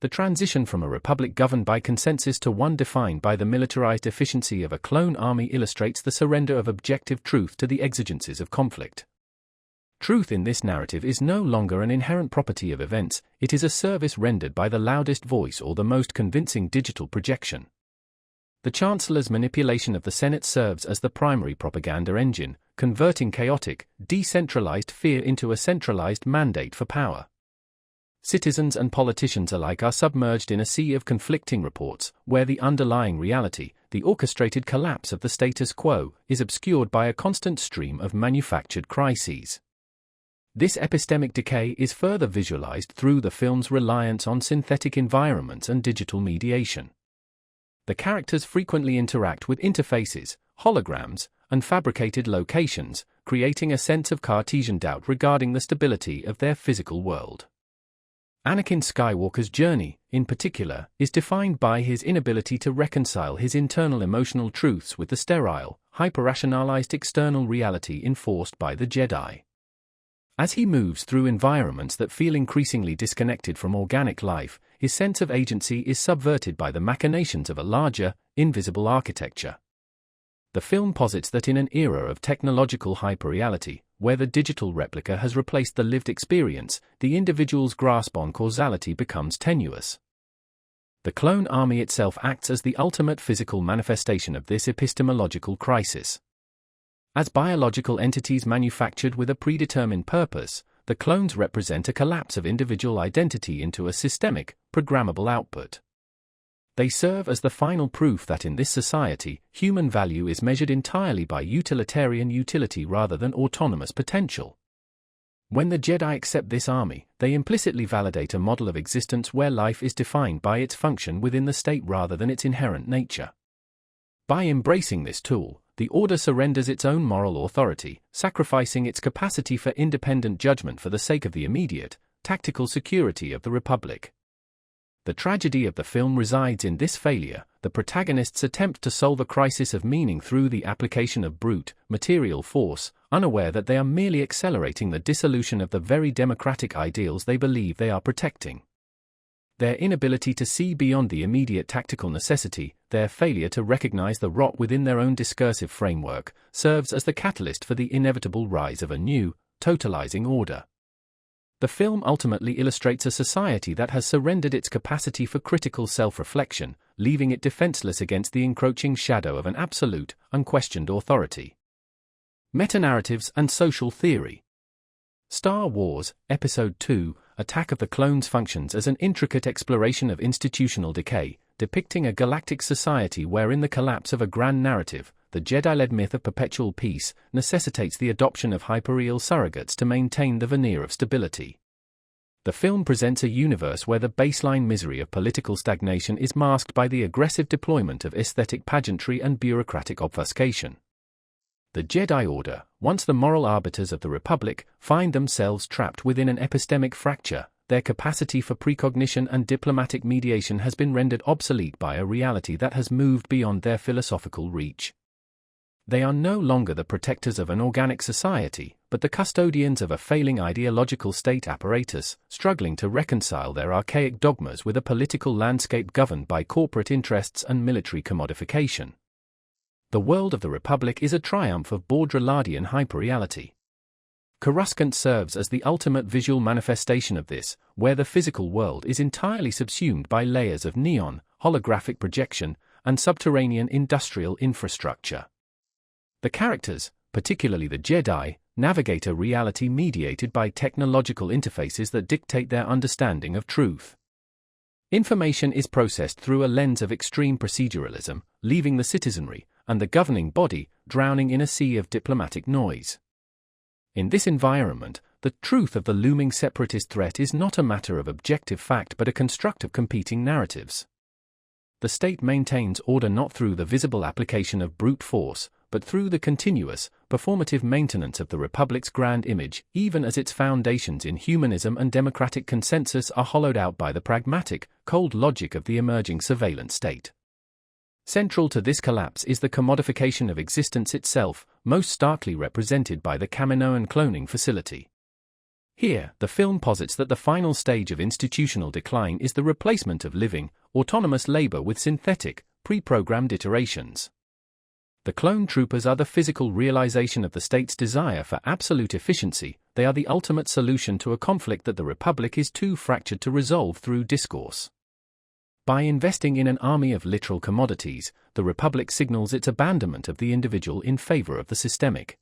The transition from a republic governed by consensus to one defined by the militarized efficiency of a clone army illustrates the surrender of objective truth to the exigencies of conflict. Truth in this narrative is no longer an inherent property of events, it is a service rendered by the loudest voice or the most convincing digital projection. The Chancellor's manipulation of the Senate serves as the primary propaganda engine, converting chaotic, decentralized fear into a centralized mandate for power. Citizens and politicians alike are submerged in a sea of conflicting reports, where the underlying reality, the orchestrated collapse of the status quo, is obscured by a constant stream of manufactured crises. This epistemic decay is further visualized through the film's reliance on synthetic environments and digital mediation. The characters frequently interact with interfaces, holograms, and fabricated locations, creating a sense of Cartesian doubt regarding the stability of their physical world. Anakin Skywalker's journey, in particular, is defined by his inability to reconcile his internal emotional truths with the sterile, hyper-rationalized external reality enforced by the Jedi. As he moves through environments that feel increasingly disconnected from organic life, his sense of agency is subverted by the machinations of a larger, invisible architecture. The film posits that in an era of technological hyperreality, where the digital replica has replaced the lived experience, the individual's grasp on causality becomes tenuous. The clone army itself acts as the ultimate physical manifestation of this epistemological crisis. As biological entities manufactured with a predetermined purpose, the clones represent a collapse of individual identity into a systemic, programmable output. They serve as the final proof that in this society, human value is measured entirely by utilitarian utility rather than autonomous potential. When the Jedi accept this army, they implicitly validate a model of existence where life is defined by its function within the state rather than its inherent nature. By embracing this tool, the Order surrenders its own moral authority, sacrificing its capacity for independent judgment for the sake of the immediate, tactical security of the Republic. The tragedy of the film resides in this failure. The protagonists attempt to solve a crisis of meaning through the application of brute, material force, unaware that they are merely accelerating the dissolution of the very democratic ideals they believe they are protecting. Their inability to see beyond the immediate tactical necessity, their failure to recognize the rot within their own discursive framework, serves as the catalyst for the inevitable rise of a new, totalizing order. The film ultimately illustrates a society that has surrendered its capacity for critical self-reflection, leaving it defenseless against the encroaching shadow of an absolute, unquestioned authority. Metanarratives and social theory. Star Wars, Episode II, Attack of the Clones functions as an intricate exploration of institutional decay, depicting a galactic society wherein the collapse of a grand narrative, the Jedi-led myth of perpetual peace, necessitates the adoption of hyperreal surrogates to maintain the veneer of stability. The film presents a universe where the baseline misery of political stagnation is masked by the aggressive deployment of aesthetic pageantry and bureaucratic obfuscation. The Jedi Order, once the moral arbiters of the Republic, find themselves trapped within an epistemic fracture. Their capacity for precognition and diplomatic mediation has been rendered obsolete by a reality that has moved beyond their philosophical reach. They are no longer the protectors of an organic society, but the custodians of a failing ideological state apparatus, struggling to reconcile their archaic dogmas with a political landscape governed by corporate interests and military commodification. The world of the Republic is a triumph of Baudrillardian hyperreality. Coruscant serves as the ultimate visual manifestation of this, where the physical world is entirely subsumed by layers of neon, holographic projection, and subterranean industrial infrastructure. The characters, particularly the Jedi, navigate a reality mediated by technological interfaces that dictate their understanding of truth. Information is processed through a lens of extreme proceduralism, leaving the citizenry, and the governing body, drowning in a sea of diplomatic noise. In this environment, the truth of the looming separatist threat is not a matter of objective fact but a construct of competing narratives. The state maintains order not through the visible application of brute force, but through the continuous, performative maintenance of the Republic's grand image, even as its foundations in humanism and democratic consensus are hollowed out by the pragmatic, cold logic of the emerging surveillance state. Central to this collapse is the commodification of existence itself, most starkly represented by the Kaminoan cloning facility. Here, the film posits that the final stage of institutional decline is the replacement of living, autonomous labor with synthetic, pre-programmed iterations. The clone troopers are the physical realization of the state's desire for absolute efficiency. They are the ultimate solution to a conflict that the Republic is too fractured to resolve through discourse. By investing in an army of literal commodities, the Republic signals its abandonment of the individual in favor of the systemic.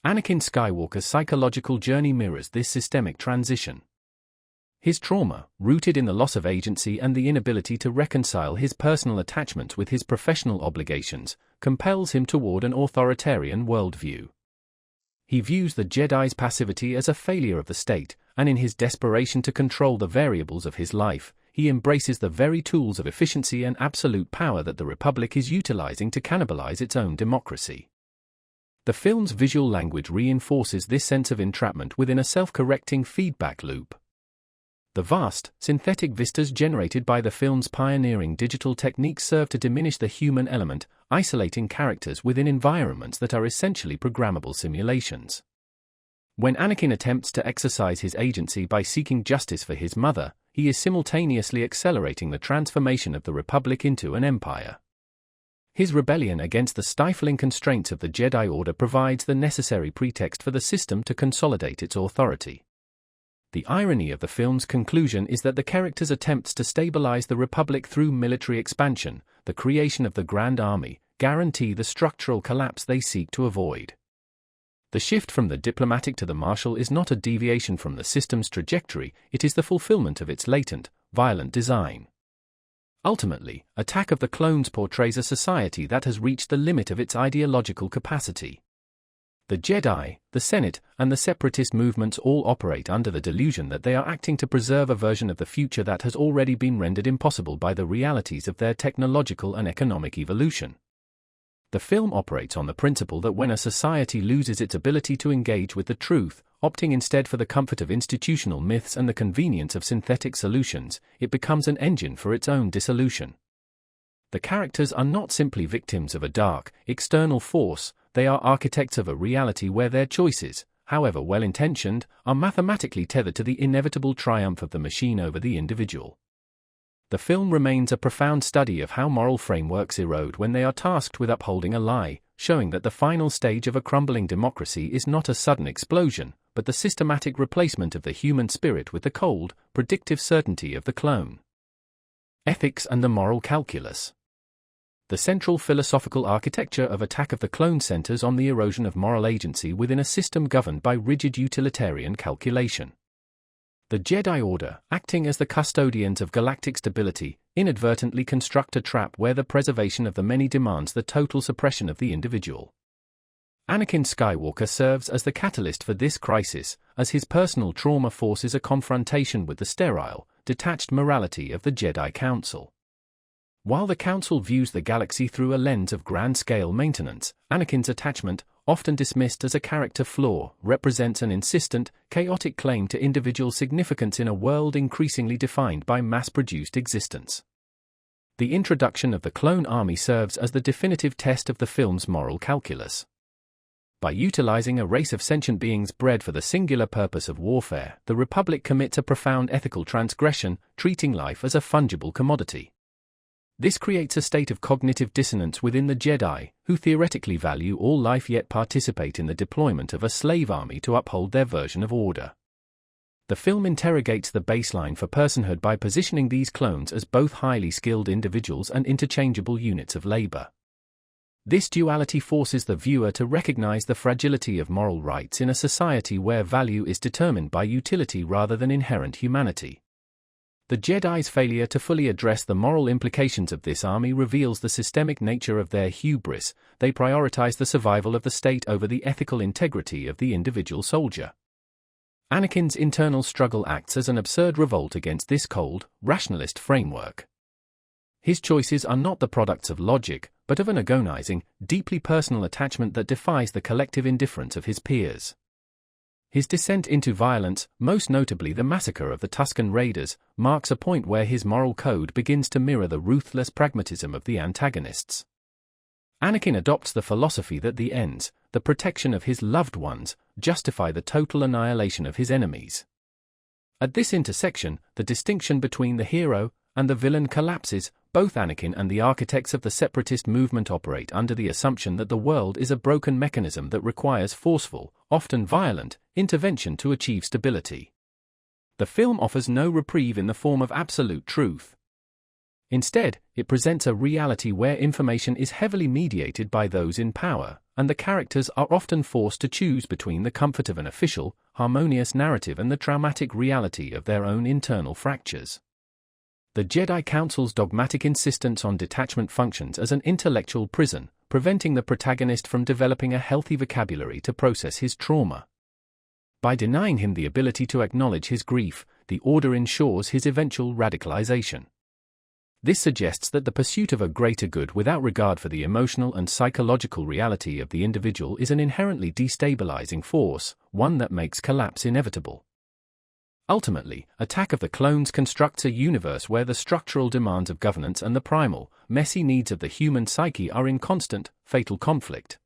Anakin Skywalker's psychological journey mirrors this systemic transition. His trauma, rooted in the loss of agency and the inability to reconcile his personal attachments with his professional obligations, compels him toward an authoritarian worldview. He views the Jedi's passivity as a failure of the state, and in his desperation to control the variables of his life, he embraces the very tools of efficiency and absolute power that the Republic is utilizing to cannibalize its own democracy. The film's visual language reinforces this sense of entrapment within a self-correcting feedback loop. The vast, synthetic vistas generated by the film's pioneering digital techniques serve to diminish the human element, isolating characters within environments that are essentially programmable simulations. When Anakin attempts to exercise his agency by seeking justice for his mother, he is simultaneously accelerating the transformation of the Republic into an empire. His rebellion against the stifling constraints of the Jedi Order provides the necessary pretext for the system to consolidate its authority. The irony of the film's conclusion is that the characters' attempts to stabilize the Republic through military expansion, the creation of the Grand Army, guarantee the structural collapse they seek to avoid. The shift from the diplomatic to the martial is not a deviation from the system's trajectory, it is the fulfillment of its latent, violent design. Ultimately, Attack of the Clones portrays a society that has reached the limit of its ideological capacity. The Jedi, the Senate, and the separatist movements all operate under the delusion that they are acting to preserve a version of the future that has already been rendered impossible by the realities of their technological and economic evolution. The film operates on the principle that when a society loses its ability to engage with the truth, opting instead for the comfort of institutional myths and the convenience of synthetic solutions, it becomes an engine for its own dissolution. The characters are not simply victims of a dark, external force, they are architects of a reality where their choices, however well-intentioned, are mathematically tethered to the inevitable triumph of the machine over the individual. The film remains a profound study of how moral frameworks erode when they are tasked with upholding a lie, showing that the final stage of a crumbling democracy is not a sudden explosion, but the systematic replacement of the human spirit with the cold, predictive certainty of the clone. Ethics and the moral calculus. The central philosophical architecture of Attack of the Clones centers on the erosion of moral agency within a system governed by rigid utilitarian calculation. The Jedi Order, acting as the custodians of galactic stability, inadvertently construct a trap where the preservation of the many demands the total suppression of the individual. Anakin Skywalker serves as the catalyst for this crisis, as his personal trauma forces a confrontation with the sterile, detached morality of the Jedi Council. While the Council views the galaxy through a lens of grand-scale maintenance, Anakin's attachment, often dismissed as a character flaw, represents an insistent, chaotic claim to individual significance in a world increasingly defined by mass-produced existence. The introduction of the clone army serves as the definitive test of the film's moral calculus. By utilizing a race of sentient beings bred for the singular purpose of warfare, the Republic commits a profound ethical transgression, treating life as a fungible commodity. This creates a state of cognitive dissonance within the Jedi, who theoretically value all life yet participate in the deployment of a slave army to uphold their version of order. The film interrogates the baseline for personhood by positioning these clones as both highly skilled individuals and interchangeable units of labor. This duality forces the viewer to recognize the fragility of moral rights in a society where value is determined by utility rather than inherent humanity. The Jedi's failure to fully address the moral implications of this army reveals the systemic nature of their hubris. They prioritize the survival of the state over the ethical integrity of the individual soldier. Anakin's internal struggle acts as an absurd revolt against this cold, rationalist framework. His choices are not the products of logic, but of an agonizing, deeply personal attachment that defies the collective indifference of his peers. His descent into violence, most notably the massacre of the Tusken Raiders, marks a point where his moral code begins to mirror the ruthless pragmatism of the antagonists. Anakin adopts the philosophy that the ends, the protection of his loved ones, justify the total annihilation of his enemies. At this intersection, the distinction between the hero and the villain collapses. Both Anakin and the architects of the separatist movement operate under the assumption that the world is a broken mechanism that requires forceful, often violent, intervention to achieve stability. The film offers no reprieve in the form of absolute truth. Instead, it presents a reality where information is heavily mediated by those in power, and the characters are often forced to choose between the comfort of an official, harmonious narrative and the traumatic reality of their own internal fractures. The Jedi Council's dogmatic insistence on detachment functions as an intellectual prison, preventing the protagonist from developing a healthy vocabulary to process his trauma. By denying him the ability to acknowledge his grief, the Order ensures his eventual radicalization. This suggests that the pursuit of a greater good without regard for the emotional and psychological reality of the individual is an inherently destabilizing force, one that makes collapse inevitable. Ultimately, Attack of the Clones constructs a universe where the structural demands of governance and the primal, messy needs of the human psyche are in constant, fatal conflict.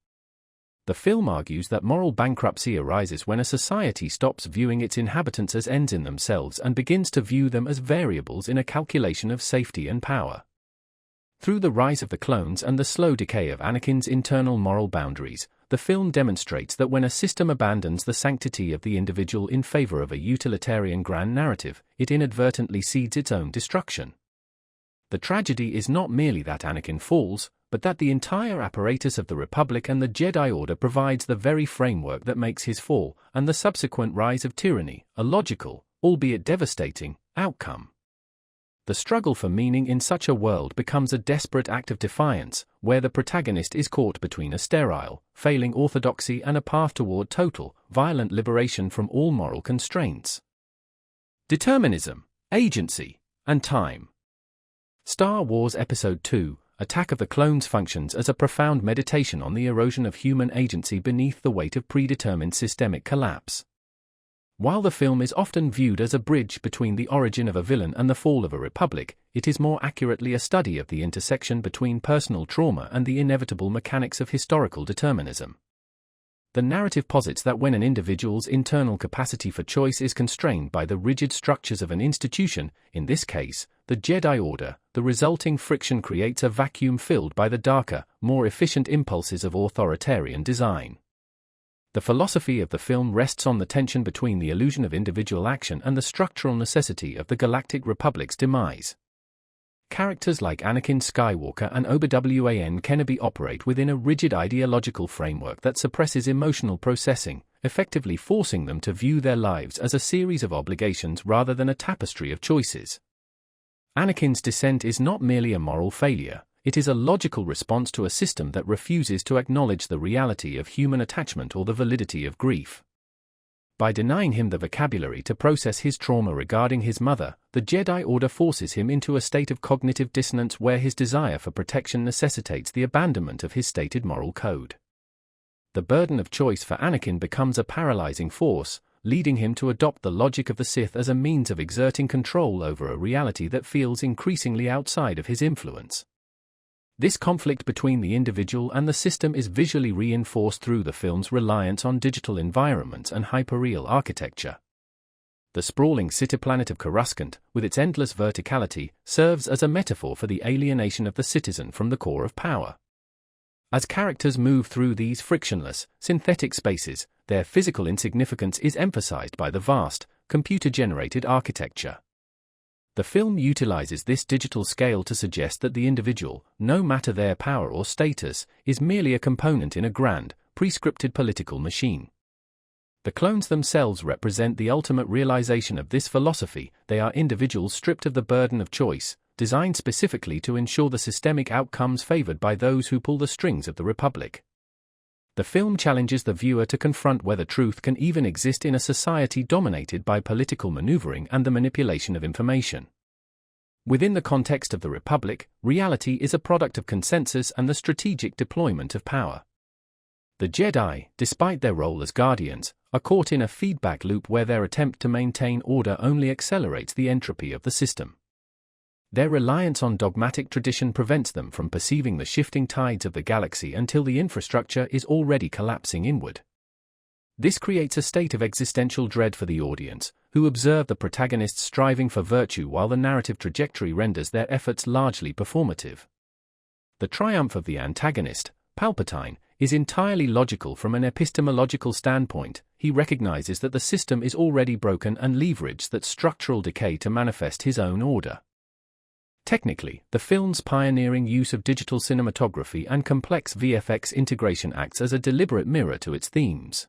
The film argues that moral bankruptcy arises when a society stops viewing its inhabitants as ends in themselves and begins to view them as variables in a calculation of safety and power. Through the rise of the clones and the slow decay of Anakin's internal moral boundaries, the film demonstrates that when a system abandons the sanctity of the individual in favor of a utilitarian grand narrative, it inadvertently seeds its own destruction. The tragedy is not merely that Anakin falls, but that the entire apparatus of the Republic and the Jedi Order provides the very framework that makes his fall, and the subsequent rise of tyranny, a logical, albeit devastating, outcome. The struggle for meaning in such a world becomes a desperate act of defiance, where the protagonist is caught between a sterile, failing orthodoxy and a path toward total, violent liberation from all moral constraints. Determinism, agency, and time. Star Wars Episode II, Attack of the Clones functions as a profound meditation on the erosion of human agency beneath the weight of predetermined systemic collapse. While the film is often viewed as a bridge between the origin of a villain and the fall of a republic, it is more accurately a study of the intersection between personal trauma and the inevitable mechanics of historical determinism. The narrative posits that when an individual's internal capacity for choice is constrained by the rigid structures of an institution, in this case, the Jedi Order, the resulting friction creates a vacuum filled by the darker, more efficient impulses of authoritarian design. The philosophy of the film rests on the tension between the illusion of individual action and the structural necessity of the Galactic Republic's demise. Characters like Anakin Skywalker and Obi-Wan Kenobi operate within a rigid ideological framework that suppresses emotional processing, effectively forcing them to view their lives as a series of obligations rather than a tapestry of choices. Anakin's descent is not merely a moral failure, it is a logical response to a system that refuses to acknowledge the reality of human attachment or the validity of grief. By denying him the vocabulary to process his trauma regarding his mother, the Jedi Order forces him into a state of cognitive dissonance where his desire for protection necessitates the abandonment of his stated moral code. The burden of choice for Anakin becomes a paralyzing force, leading him to adopt the logic of the Sith as a means of exerting control over a reality that feels increasingly outside of his influence. This conflict between the individual and the system is visually reinforced through the film's reliance on digital environments and hyperreal architecture. The sprawling city planet of Coruscant, with its endless verticality, serves as a metaphor for the alienation of the citizen from the core of power. As characters move through these frictionless, synthetic spaces, their physical insignificance is emphasized by the vast, computer-generated architecture. The film utilizes this digital scale to suggest that the individual, no matter their power or status, is merely a component in a grand, prescripted political machine. The clones themselves represent the ultimate realization of this philosophy. They are individuals stripped of the burden of choice, designed specifically to ensure the systemic outcomes favored by those who pull the strings of the Republic. The film challenges the viewer to confront whether truth can even exist in a society dominated by political maneuvering and the manipulation of information. Within the context of the Republic, reality is a product of consensus and the strategic deployment of power. The Jedi, despite their role as guardians, are caught in a feedback loop where their attempt to maintain order only accelerates the entropy of the system. Their reliance on dogmatic tradition prevents them from perceiving the shifting tides of the galaxy until the infrastructure is already collapsing inward. This creates a state of existential dread for the audience, who observe the protagonists striving for virtue while the narrative trajectory renders their efforts largely performative. The triumph of the antagonist, Palpatine, is entirely logical from an epistemological standpoint. He recognizes that the system is already broken and leverages that structural decay to manifest his own order. Technically, the film's pioneering use of digital cinematography and complex VFX integration acts as a deliberate mirror to its themes.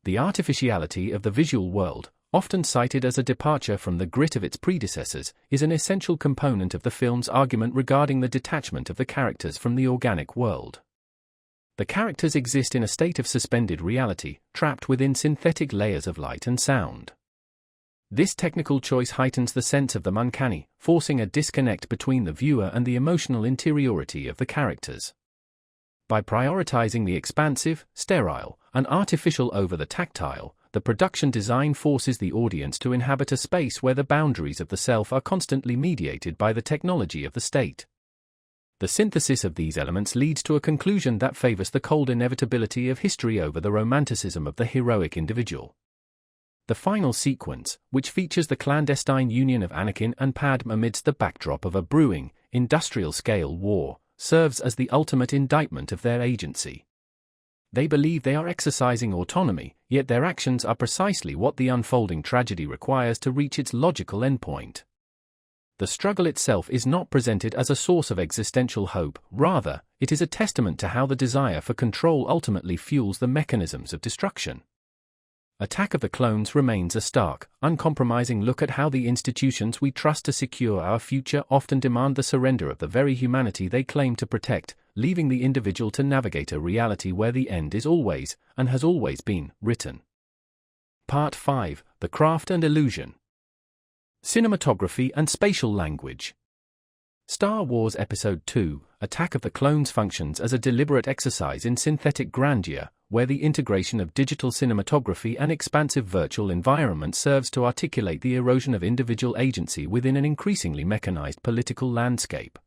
The artificiality of the visual world, often cited as a departure from the grit of its predecessors, is an essential component of the film's argument regarding the detachment of the characters from the organic world. The characters exist in a state of suspended reality, trapped within synthetic layers of light and sound. This technical choice heightens the sense of the uncanny, forcing a disconnect between the viewer and the emotional interiority of the characters. By prioritizing the expansive, sterile, and artificial over the tactile, the production design forces the audience to inhabit a space where the boundaries of the self are constantly mediated by the technology of the state. The synthesis of these elements leads to a conclusion that favors the cold inevitability of history over the romanticism of the heroic individual. The final sequence, which features the clandestine union of Anakin and Padmé amidst the backdrop of a brewing, industrial-scale war, serves as the ultimate indictment of their agency. They believe they are exercising autonomy, yet their actions are precisely what the unfolding tragedy requires to reach its logical endpoint. The struggle itself is not presented as a source of existential hope, rather, it is a testament to how the desire for control ultimately fuels the mechanisms of destruction. Attack of the Clones remains a stark, uncompromising look at how the institutions we trust to secure our future often demand the surrender of the very humanity they claim to protect, leaving the individual to navigate a reality where the end is always, and has always been, written. Part 5: The Craft and Illusion. Cinematography and Spatial Language. Star Wars Episode II, Attack of the Clones functions as a deliberate exercise in synthetic grandeur, where the integration of digital cinematography and expansive virtual environment serves to articulate the erosion of individual agency within an increasingly mechanized political landscape.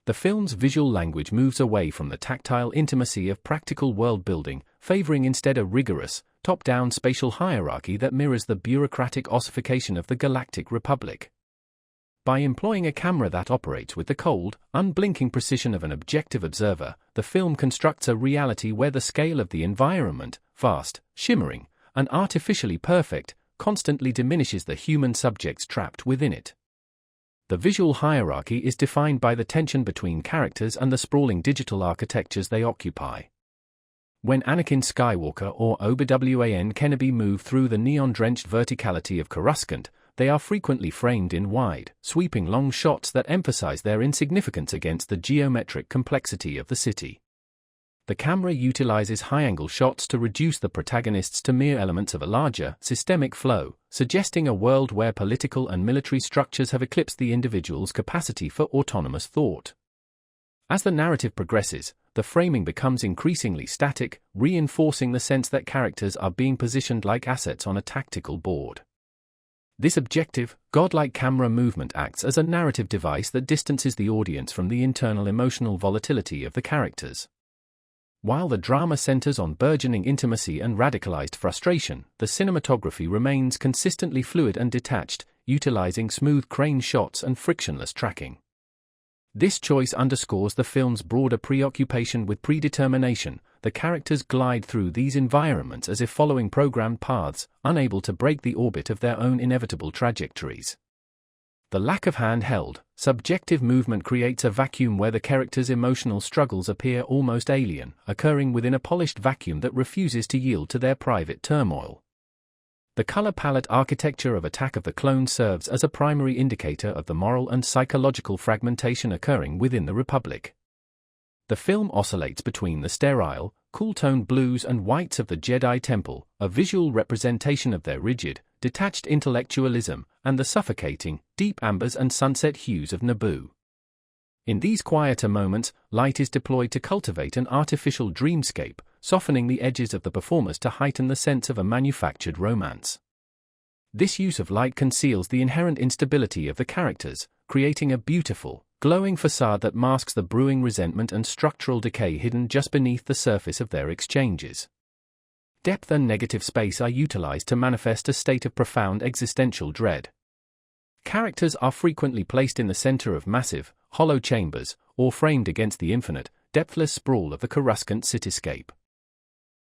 The film's visual language moves away from the tactile intimacy of practical world-building, favoring instead a rigorous, top-down spatial hierarchy that mirrors the bureaucratic ossification of the Galactic Republic. By employing a camera that operates with the cold, unblinking precision of an objective observer, the film constructs a reality where the scale of the environment, vast, shimmering, and artificially perfect, constantly diminishes the human subjects trapped within it. The visual hierarchy is defined by the tension between characters and the sprawling digital architectures they occupy. When Anakin Skywalker or Obi-Wan Kenobi move through the neon-drenched verticality of Coruscant, they are frequently framed in wide, sweeping long shots that emphasize their insignificance against the geometric complexity of the city. The camera utilizes high-angle shots to reduce the protagonists to mere elements of a larger, systemic flow, suggesting a world where political and military structures have eclipsed the individual's capacity for autonomous thought. As the narrative progresses, the framing becomes increasingly static, reinforcing the sense that characters are being positioned like assets on a tactical board. This objective, godlike camera movement acts as a narrative device that distances the audience from the internal emotional volatility of the characters. While the drama centers on burgeoning intimacy and radicalized frustration, the cinematography remains consistently fluid and detached, utilizing smooth crane shots and frictionless tracking. This choice underscores the film's broader preoccupation with predetermination. The characters glide through these environments as if following programmed paths, unable to break the orbit of their own inevitable trajectories. The lack of handheld, subjective movement creates a vacuum where the characters' emotional struggles appear almost alien, occurring within a polished vacuum that refuses to yield to their private turmoil. The color palette architecture of Attack of the Clones serves as a primary indicator of the moral and psychological fragmentation occurring within the Republic. The film oscillates between the sterile, cool-toned blues and whites of the Jedi Temple, a visual representation of their rigid, detached intellectualism, and the suffocating, deep ambers and sunset hues of Naboo. In these quieter moments, light is deployed to cultivate an artificial dreamscape, softening the edges of the performers to heighten the sense of a manufactured romance. This use of light conceals the inherent instability of the characters, creating a beautiful, glowing facade that masks the brewing resentment and structural decay hidden just beneath the surface of their exchanges. Depth and negative space are utilized to manifest a state of profound existential dread. Characters are frequently placed in the center of massive, hollow chambers, or framed against the infinite, depthless sprawl of the Coruscant cityscape.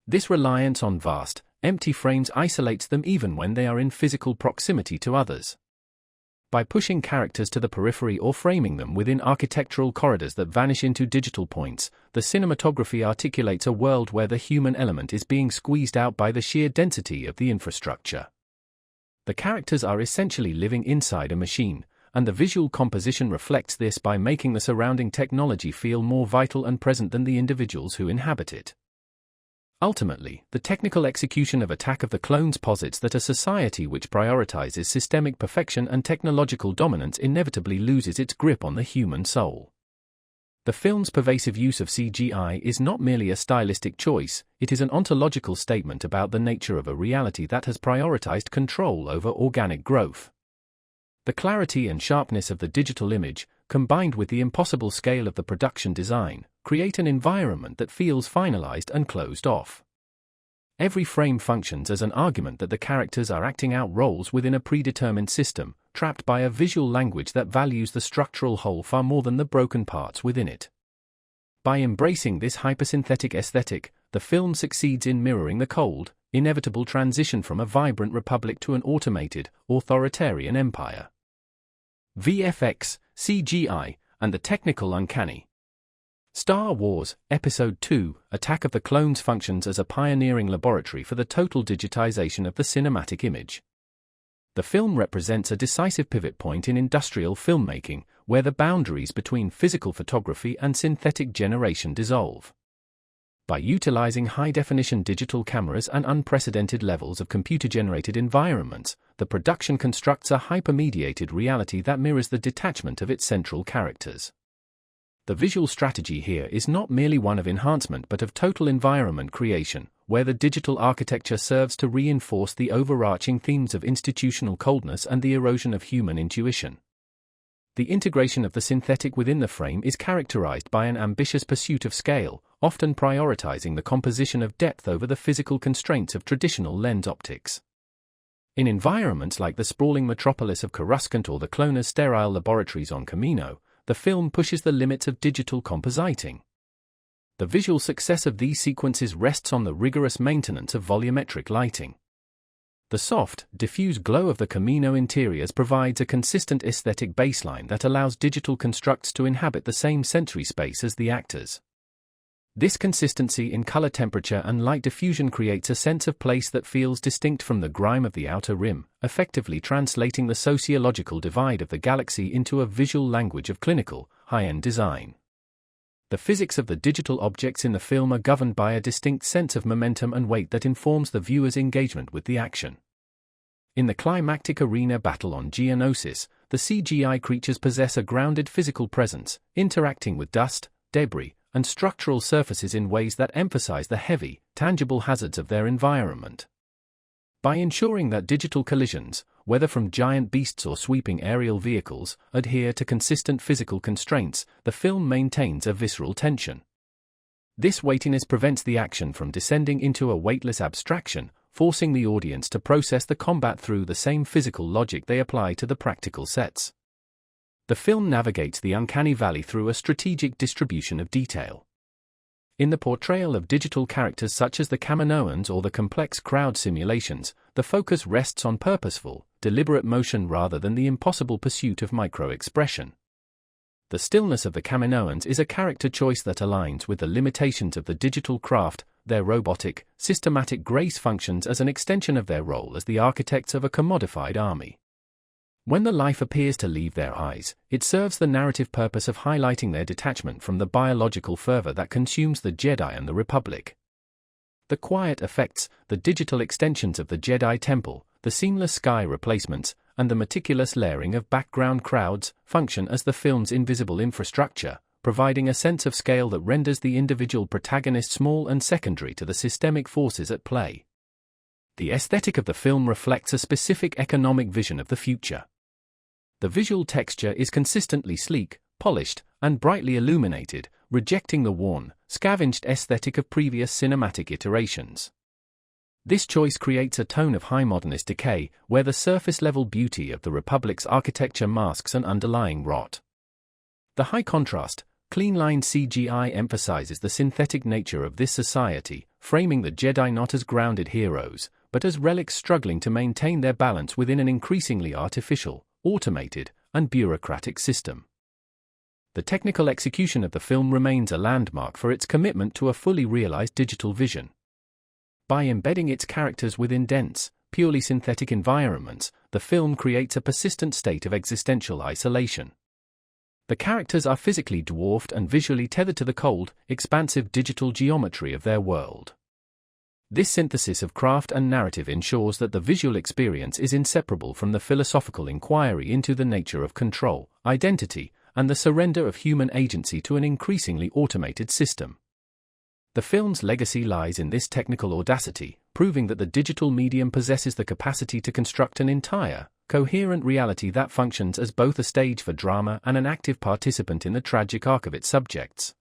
This reliance on vast, empty frames isolates them even when they are in physical proximity to others. By pushing characters to the periphery or framing them within architectural corridors that vanish into digital points, the cinematography articulates a world where the human element is being squeezed out by the sheer density of the infrastructure. The characters are essentially living inside a machine, and the visual composition reflects this by making the surrounding technology feel more vital and present than the individuals who inhabit it. Ultimately, the technical execution of Attack of the Clones posits that a society which prioritizes systemic perfection and technological dominance inevitably loses its grip on the human soul. The film's pervasive use of CGI is not merely a stylistic choice, it is an ontological statement about the nature of a reality that has prioritized control over organic growth. The clarity and sharpness of the digital image, combined with the impossible scale of the production design, create an environment that feels finalized and closed off. Every frame functions as an argument that the characters are acting out roles within a predetermined system, trapped by a visual language that values the structural whole far more than the broken parts within it. By embracing this hypersynthetic aesthetic, the film succeeds in mirroring the cold, inevitable transition from a vibrant republic to an automated, authoritarian empire. VFX, CGI, and the technical uncanny. Star Wars, Episode II, Attack of the Clones functions as a pioneering laboratory for the total digitization of the cinematic image. The film represents a decisive pivot point in industrial filmmaking, where the boundaries between physical photography and synthetic generation dissolve. By utilizing high-definition digital cameras and unprecedented levels of computer-generated environments, the production constructs a hyper-mediated reality that mirrors the detachment of its central characters. The visual strategy here is not merely one of enhancement but of total environment creation, where the digital architecture serves to reinforce the overarching themes of institutional coldness and the erosion of human intuition. The integration of the synthetic within the frame is characterized by an ambitious pursuit of scale, often prioritizing the composition of depth over the physical constraints of traditional lens optics. In environments like the sprawling metropolis of Coruscant or the cloner's sterile laboratories on Kamino, the film pushes the limits of digital compositing. The visual success of these sequences rests on the rigorous maintenance of volumetric lighting. The soft, diffuse glow of the Kamino interiors provides a consistent aesthetic baseline that allows digital constructs to inhabit the same sensory space as the actors. This consistency in color temperature and light diffusion creates a sense of place that feels distinct from the grime of the outer rim, effectively translating the sociological divide of the galaxy into a visual language of clinical, high-end design. The physics of the digital objects in the film are governed by a distinct sense of momentum and weight that informs the viewer's engagement with the action. In the climactic arena battle on Geonosis, the CGI creatures possess a grounded physical presence, interacting with dust, debris, and structural surfaces in ways that emphasize the heavy, tangible hazards of their environment. By ensuring that digital collisions, whether from giant beasts or sweeping aerial vehicles, adhere to consistent physical constraints, the film maintains a visceral tension. This weightiness prevents the action from descending into a weightless abstraction, forcing the audience to process the combat through the same physical logic they apply to the practical sets. The film navigates the uncanny valley through a strategic distribution of detail. In the portrayal of digital characters such as the Kaminoans or the complex crowd simulations, the focus rests on purposeful, deliberate motion rather than the impossible pursuit of micro-expression. The stillness of the Kaminoans is a character choice that aligns with the limitations of the digital craft. Their robotic, systematic grace functions as an extension of their role as the architects of a commodified army. When the life appears to leave their eyes, it serves the narrative purpose of highlighting their detachment from the biological fervor that consumes the Jedi and the Republic. The quiet effects, the digital extensions of the Jedi Temple, the seamless sky replacements, and the meticulous layering of background crowds function as the film's invisible infrastructure, providing a sense of scale that renders the individual protagonist small and secondary to the systemic forces at play. The aesthetic of the film reflects a specific economic vision of the future. The visual texture is consistently sleek, polished, and brightly illuminated, rejecting the worn, scavenged aesthetic of previous cinematic iterations. This choice creates a tone of high modernist decay, where the surface-level beauty of the Republic's architecture masks an underlying rot. The high-contrast, clean-lined CGI emphasizes the synthetic nature of this society, framing the Jedi not as grounded heroes, but as relics struggling to maintain their balance within an increasingly artificial, automated, and bureaucratic system. The technical execution of the film remains a landmark for its commitment to a fully realized digital vision. By embedding its characters within dense, purely synthetic environments, the film creates a persistent state of existential isolation. The characters are physically dwarfed and visually tethered to the cold, expansive digital geometry of their world. This synthesis of craft and narrative ensures that the visual experience is inseparable from the philosophical inquiry into the nature of control, identity, and the surrender of human agency to an increasingly automated system. The film's legacy lies in this technical audacity, proving that the digital medium possesses the capacity to construct an entire, coherent reality that functions as both a stage for drama and an active participant in the tragic arc of its subjects.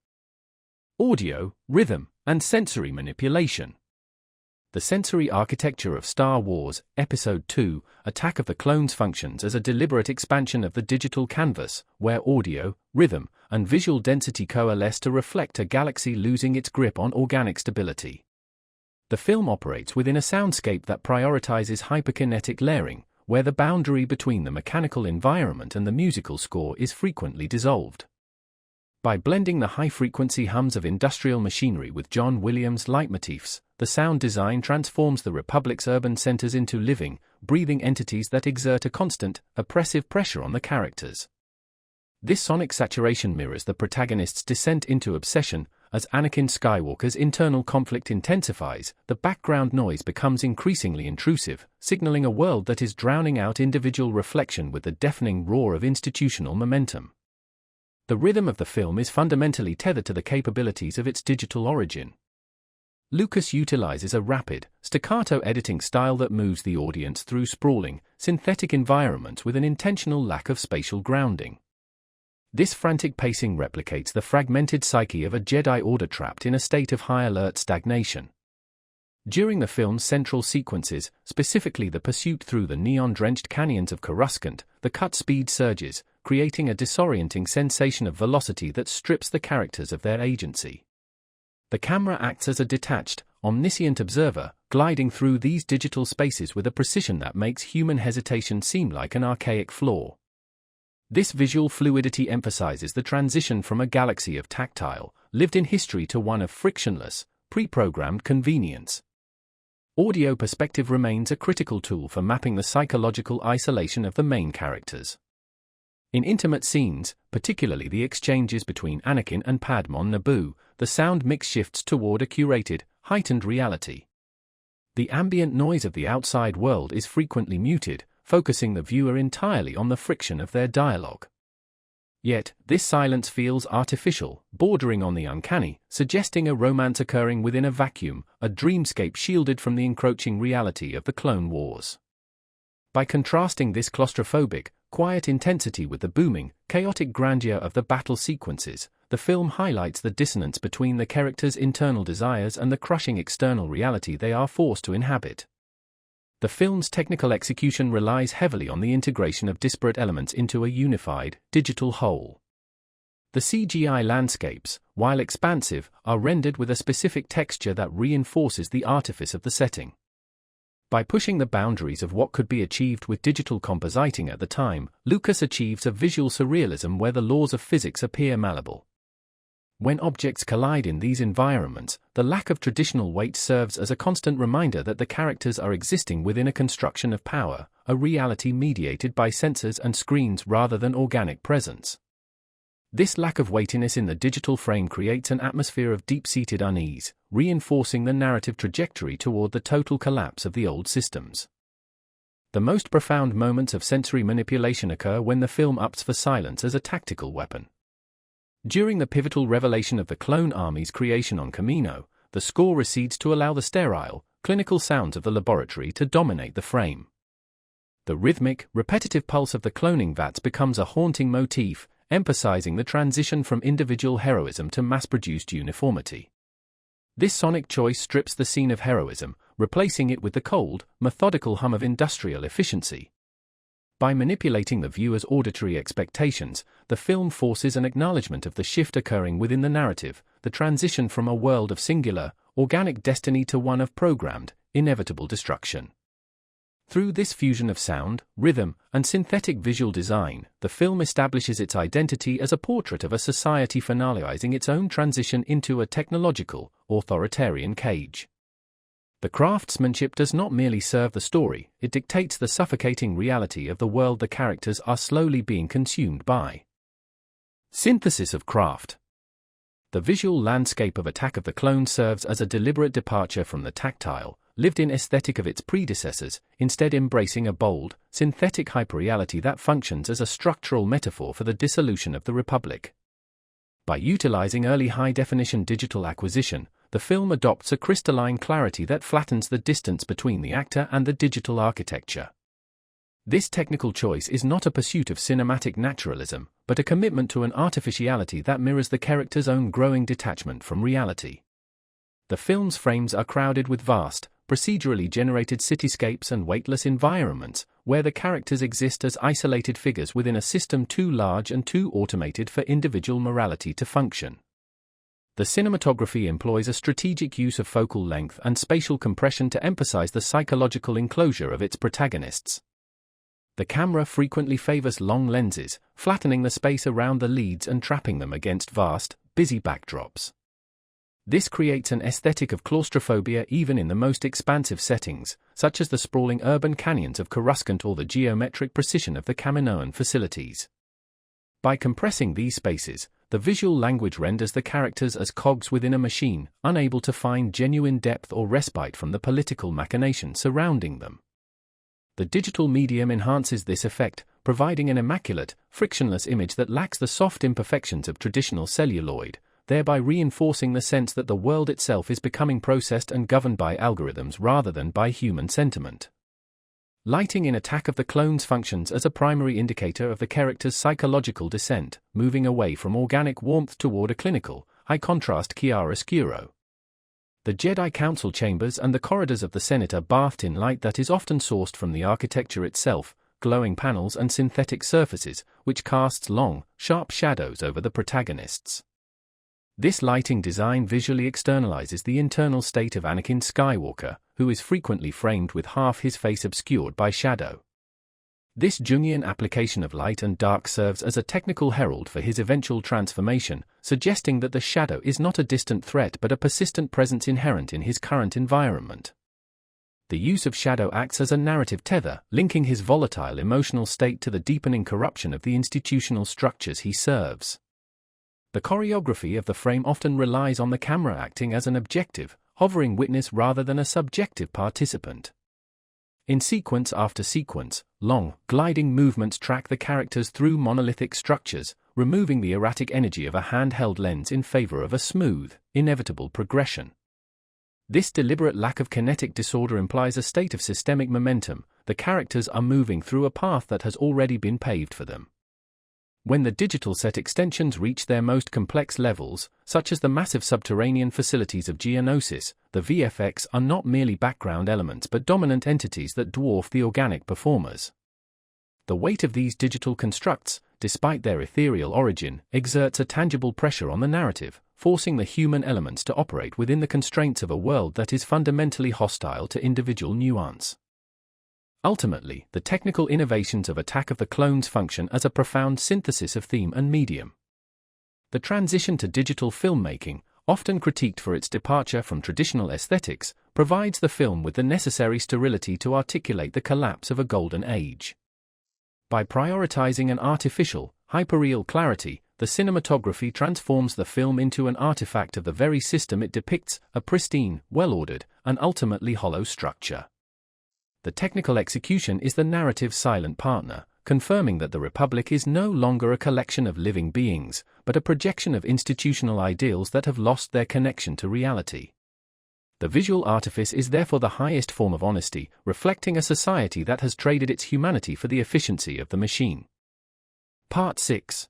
Audio, rhythm, and sensory manipulation. The sensory architecture of Star Wars, Episode II, Attack of the Clones functions as a deliberate expansion of the digital canvas, where audio, rhythm, and visual density coalesce to reflect a galaxy losing its grip on organic stability. The film operates within a soundscape that prioritizes hyperkinetic layering, where the boundary between the mechanical environment and the musical score is frequently dissolved. By blending the high-frequency hums of industrial machinery with John Williams' leitmotifs, the sound design transforms the Republic's urban centers into living, breathing entities that exert a constant, oppressive pressure on the characters. This sonic saturation mirrors the protagonist's descent into obsession. As Anakin Skywalker's internal conflict intensifies, the background noise becomes increasingly intrusive, signaling a world that is drowning out individual reflection with the deafening roar of institutional momentum. The rhythm of the film is fundamentally tethered to the capabilities of its digital origin. Lucas utilizes a rapid, staccato editing style that moves the audience through sprawling, synthetic environments with an intentional lack of spatial grounding. This frantic pacing replicates the fragmented psyche of a Jedi Order trapped in a state of high-alert stagnation. During the film's central sequences, specifically the pursuit through the neon-drenched canyons of Coruscant, the cut speed surges, creating a disorienting sensation of velocity that strips the characters of their agency. The camera acts as a detached, omniscient observer, gliding through these digital spaces with a precision that makes human hesitation seem like an archaic flaw. This visual fluidity emphasizes the transition from a galaxy of tactile, lived-in history to one of frictionless, pre-programmed convenience. Audio perspective remains a critical tool for mapping the psychological isolation of the main characters. In intimate scenes, particularly the exchanges between Anakin and Padmé on Naboo, the sound mix shifts toward a curated, heightened reality. The ambient noise of the outside world is frequently muted, focusing the viewer entirely on the friction of their dialogue. Yet, this silence feels artificial, bordering on the uncanny, suggesting a romance occurring within a vacuum, a dreamscape shielded from the encroaching reality of the Clone Wars. By contrasting this claustrophobic, quiet intensity with the booming, chaotic grandeur of the battle sequences, the film highlights the dissonance between the characters' internal desires and the crushing external reality they are forced to inhabit. The film's technical execution relies heavily on the integration of disparate elements into a unified, digital whole. The CGI landscapes, while expansive, are rendered with a specific texture that reinforces the artifice of the setting. By pushing the boundaries of what could be achieved with digital compositing at the time, Lucas achieves a visual surrealism where the laws of physics appear malleable. When objects collide in these environments, the lack of traditional weight serves as a constant reminder that the characters are existing within a construction of power, a reality mediated by sensors and screens rather than organic presence. This lack of weightiness in the digital frame creates an atmosphere of deep-seated unease, reinforcing the narrative trajectory toward the total collapse of the old systems. The most profound moments of sensory manipulation occur when the film opts for silence as a tactical weapon. During the pivotal revelation of the clone army's creation on Kamino, the score recedes to allow the sterile, clinical sounds of the laboratory to dominate the frame. The rhythmic, repetitive pulse of the cloning vats becomes a haunting motif, emphasizing the transition from individual heroism to mass-produced uniformity. This sonic choice strips the scene of heroism, replacing it with the cold, methodical hum of industrial efficiency. By manipulating the viewer's auditory expectations, the film forces an acknowledgement of the shift occurring within the narrative, the transition from a world of singular, organic destiny to one of programmed, inevitable destruction. Through this fusion of sound, rhythm, and synthetic visual design, the film establishes its identity as a portrait of a society finalizing its own transition into a technological, authoritarian cage. The craftsmanship does not merely serve the story, it dictates the suffocating reality of the world the characters are slowly being consumed by. Synthesis of craft. The visual landscape of Attack of the Clones serves as a deliberate departure from the tactile, lived-in aesthetic of its predecessors, instead embracing a bold, synthetic hyperreality that functions as a structural metaphor for the dissolution of the Republic. By utilizing early high-definition digital acquisition, the film adopts a crystalline clarity that flattens the distance between the actor and the digital architecture. This technical choice is not a pursuit of cinematic naturalism, but a commitment to an artificiality that mirrors the character's own growing detachment from reality. The film's frames are crowded with vast, procedurally generated cityscapes and weightless environments, where the characters exist as isolated figures within a system too large and too automated for individual morality to function. The cinematography employs a strategic use of focal length and spatial compression to emphasize the psychological enclosure of its protagonists. The camera frequently favors long lenses, flattening the space around the leads and trapping them against vast, busy backdrops. This creates an aesthetic of claustrophobia even in the most expansive settings, such as the sprawling urban canyons of Coruscant or the geometric precision of the Kaminoan facilities. By compressing these spaces, the visual language renders the characters as cogs within a machine, unable to find genuine depth or respite from the political machinations surrounding them. The digital medium enhances this effect, providing an immaculate, frictionless image that lacks the soft imperfections of traditional celluloid, thereby reinforcing the sense that the world itself is becoming processed and governed by algorithms rather than by human sentiment. Lighting in Attack of the Clones functions as a primary indicator of the character's psychological descent, moving away from organic warmth toward a clinical, high-contrast chiaroscuro. The Jedi Council chambers and the corridors of the Senate are bathed in light that is often sourced from the architecture itself, glowing panels and synthetic surfaces, which casts long, sharp shadows over the protagonists. This lighting design visually externalizes the internal state of Anakin Skywalker, who is frequently framed with half his face obscured by shadow. This Jungian application of light and dark serves as a technical herald for his eventual transformation, suggesting that the shadow is not a distant threat but a persistent presence inherent in his current environment. The use of shadow acts as a narrative tether, linking his volatile emotional state to the deepening corruption of the institutional structures he serves. The choreography of the frame often relies on the camera acting as an objective, hovering witness rather than a subjective participant. In sequence after sequence, long, gliding movements track the characters through monolithic structures, removing the erratic energy of a handheld lens in favor of a smooth, inevitable progression. This deliberate lack of kinetic disorder implies a state of systemic momentum. The characters are moving through a path that has already been paved for them. When the digital set extensions reach their most complex levels, such as the massive subterranean facilities of Geonosis, the VFX are not merely background elements but dominant entities that dwarf the organic performers. The weight of these digital constructs, despite their ethereal origin, exerts a tangible pressure on the narrative, forcing the human elements to operate within the constraints of a world that is fundamentally hostile to individual nuance. Ultimately, the technical innovations of Attack of the Clones function as a profound synthesis of theme and medium. The transition to digital filmmaking, often critiqued for its departure from traditional aesthetics, provides the film with the necessary sterility to articulate the collapse of a golden age. By prioritizing an artificial, hyperreal clarity, the cinematography transforms the film into an artifact of the very system it depicts, a pristine, well-ordered, and ultimately hollow structure. The technical execution is the narrative's silent partner, confirming that the Republic is no longer a collection of living beings, but a projection of institutional ideals that have lost their connection to reality. The visual artifice is therefore the highest form of honesty, reflecting a society that has traded its humanity for the efficiency of the machine. Part 6.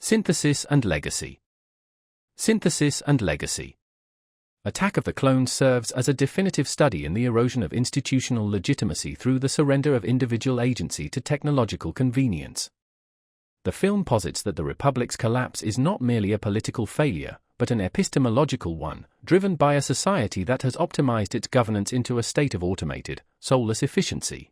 Synthesis and Legacy. Synthesis and Legacy. Attack of the Clones serves as a definitive study in the erosion of institutional legitimacy through the surrender of individual agency to technological convenience. The film posits that the Republic's collapse is not merely a political failure, but an epistemological one, driven by a society that has optimized its governance into a state of automated, soulless efficiency.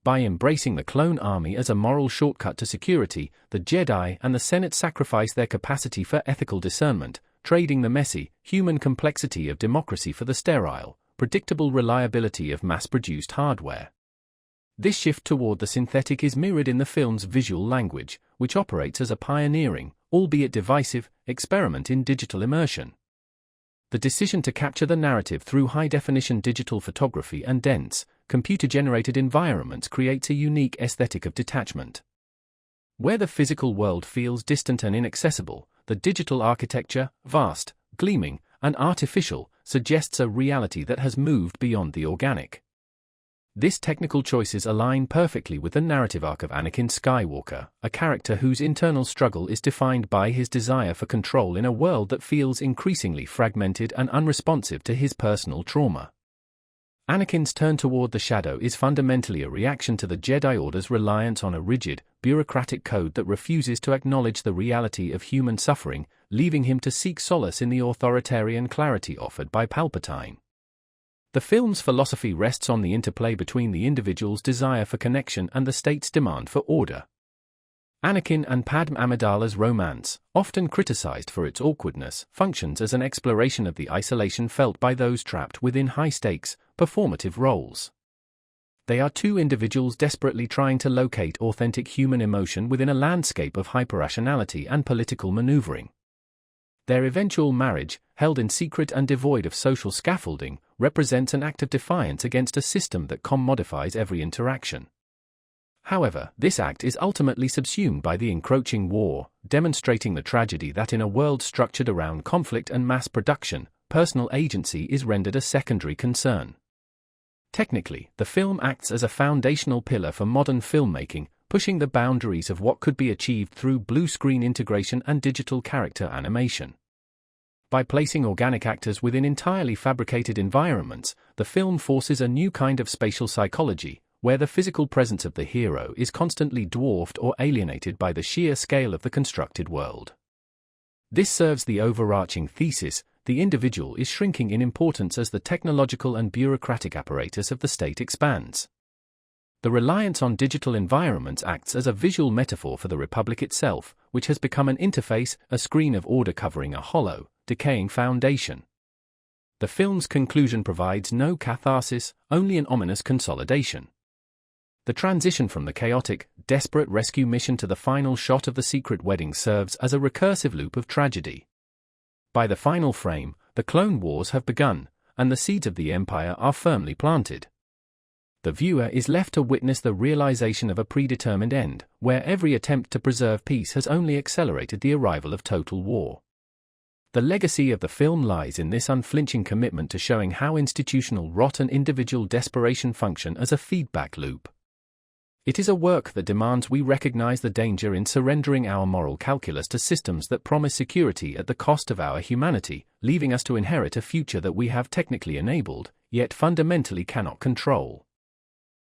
By embracing the clone army as a moral shortcut to security, the Jedi and the Senate sacrifice their capacity for ethical discernment, trading the messy, human complexity of democracy for the sterile, predictable reliability of mass-produced hardware. This shift toward the synthetic is mirrored in the film's visual language, which operates as a pioneering, albeit divisive, experiment in digital immersion. The decision to capture the narrative through high-definition digital photography and dense, computer-generated environments creates a unique aesthetic of detachment. Where the physical world feels distant and inaccessible, the digital architecture, vast, gleaming, and artificial, suggests a reality that has moved beyond the organic. These technical choices align perfectly with the narrative arc of Anakin Skywalker, a character whose internal struggle is defined by his desire for control in a world that feels increasingly fragmented and unresponsive to his personal trauma. Anakin's turn toward the shadow is fundamentally a reaction to the Jedi Order's reliance on a rigid, bureaucratic code that refuses to acknowledge the reality of human suffering, leaving him to seek solace in the authoritarian clarity offered by Palpatine. The film's philosophy rests on the interplay between the individual's desire for connection and the state's demand for order. Anakin and Padmé Amidala's romance, often criticized for its awkwardness, functions as an exploration of the isolation felt by those trapped within high-stakes, performative roles. They are two individuals desperately trying to locate authentic human emotion within a landscape of hyperrationality and political maneuvering. Their eventual marriage, held in secret and devoid of social scaffolding, represents an act of defiance against a system that commodifies every interaction. However, this act is ultimately subsumed by the encroaching war, demonstrating the tragedy that in a world structured around conflict and mass production, personal agency is rendered a secondary concern. Technically, the film acts as a foundational pillar for modern filmmaking, pushing the boundaries of what could be achieved through blue-screen integration and digital character animation. By placing organic actors within entirely fabricated environments, the film forces a new kind of spatial psychology, where the physical presence of the hero is constantly dwarfed or alienated by the sheer scale of the constructed world. This serves the overarching thesis: the individual is shrinking in importance as the technological and bureaucratic apparatus of the state expands. The reliance on digital environments acts as a visual metaphor for the Republic itself, which has become an interface, a screen of order covering a hollow, decaying foundation. The film's conclusion provides no catharsis, only an ominous consolidation. The transition from the chaotic, desperate rescue mission to the final shot of the secret wedding serves as a recursive loop of tragedy. By the final frame, the Clone Wars have begun, and the seeds of the Empire are firmly planted. The viewer is left to witness the realization of a predetermined end, where every attempt to preserve peace has only accelerated the arrival of total war. The legacy of the film lies in this unflinching commitment to showing how institutional rot and individual desperation function as a feedback loop. It is a work that demands we recognize the danger in surrendering our moral calculus to systems that promise security at the cost of our humanity, leaving us to inherit a future that we have technically enabled, yet fundamentally cannot control.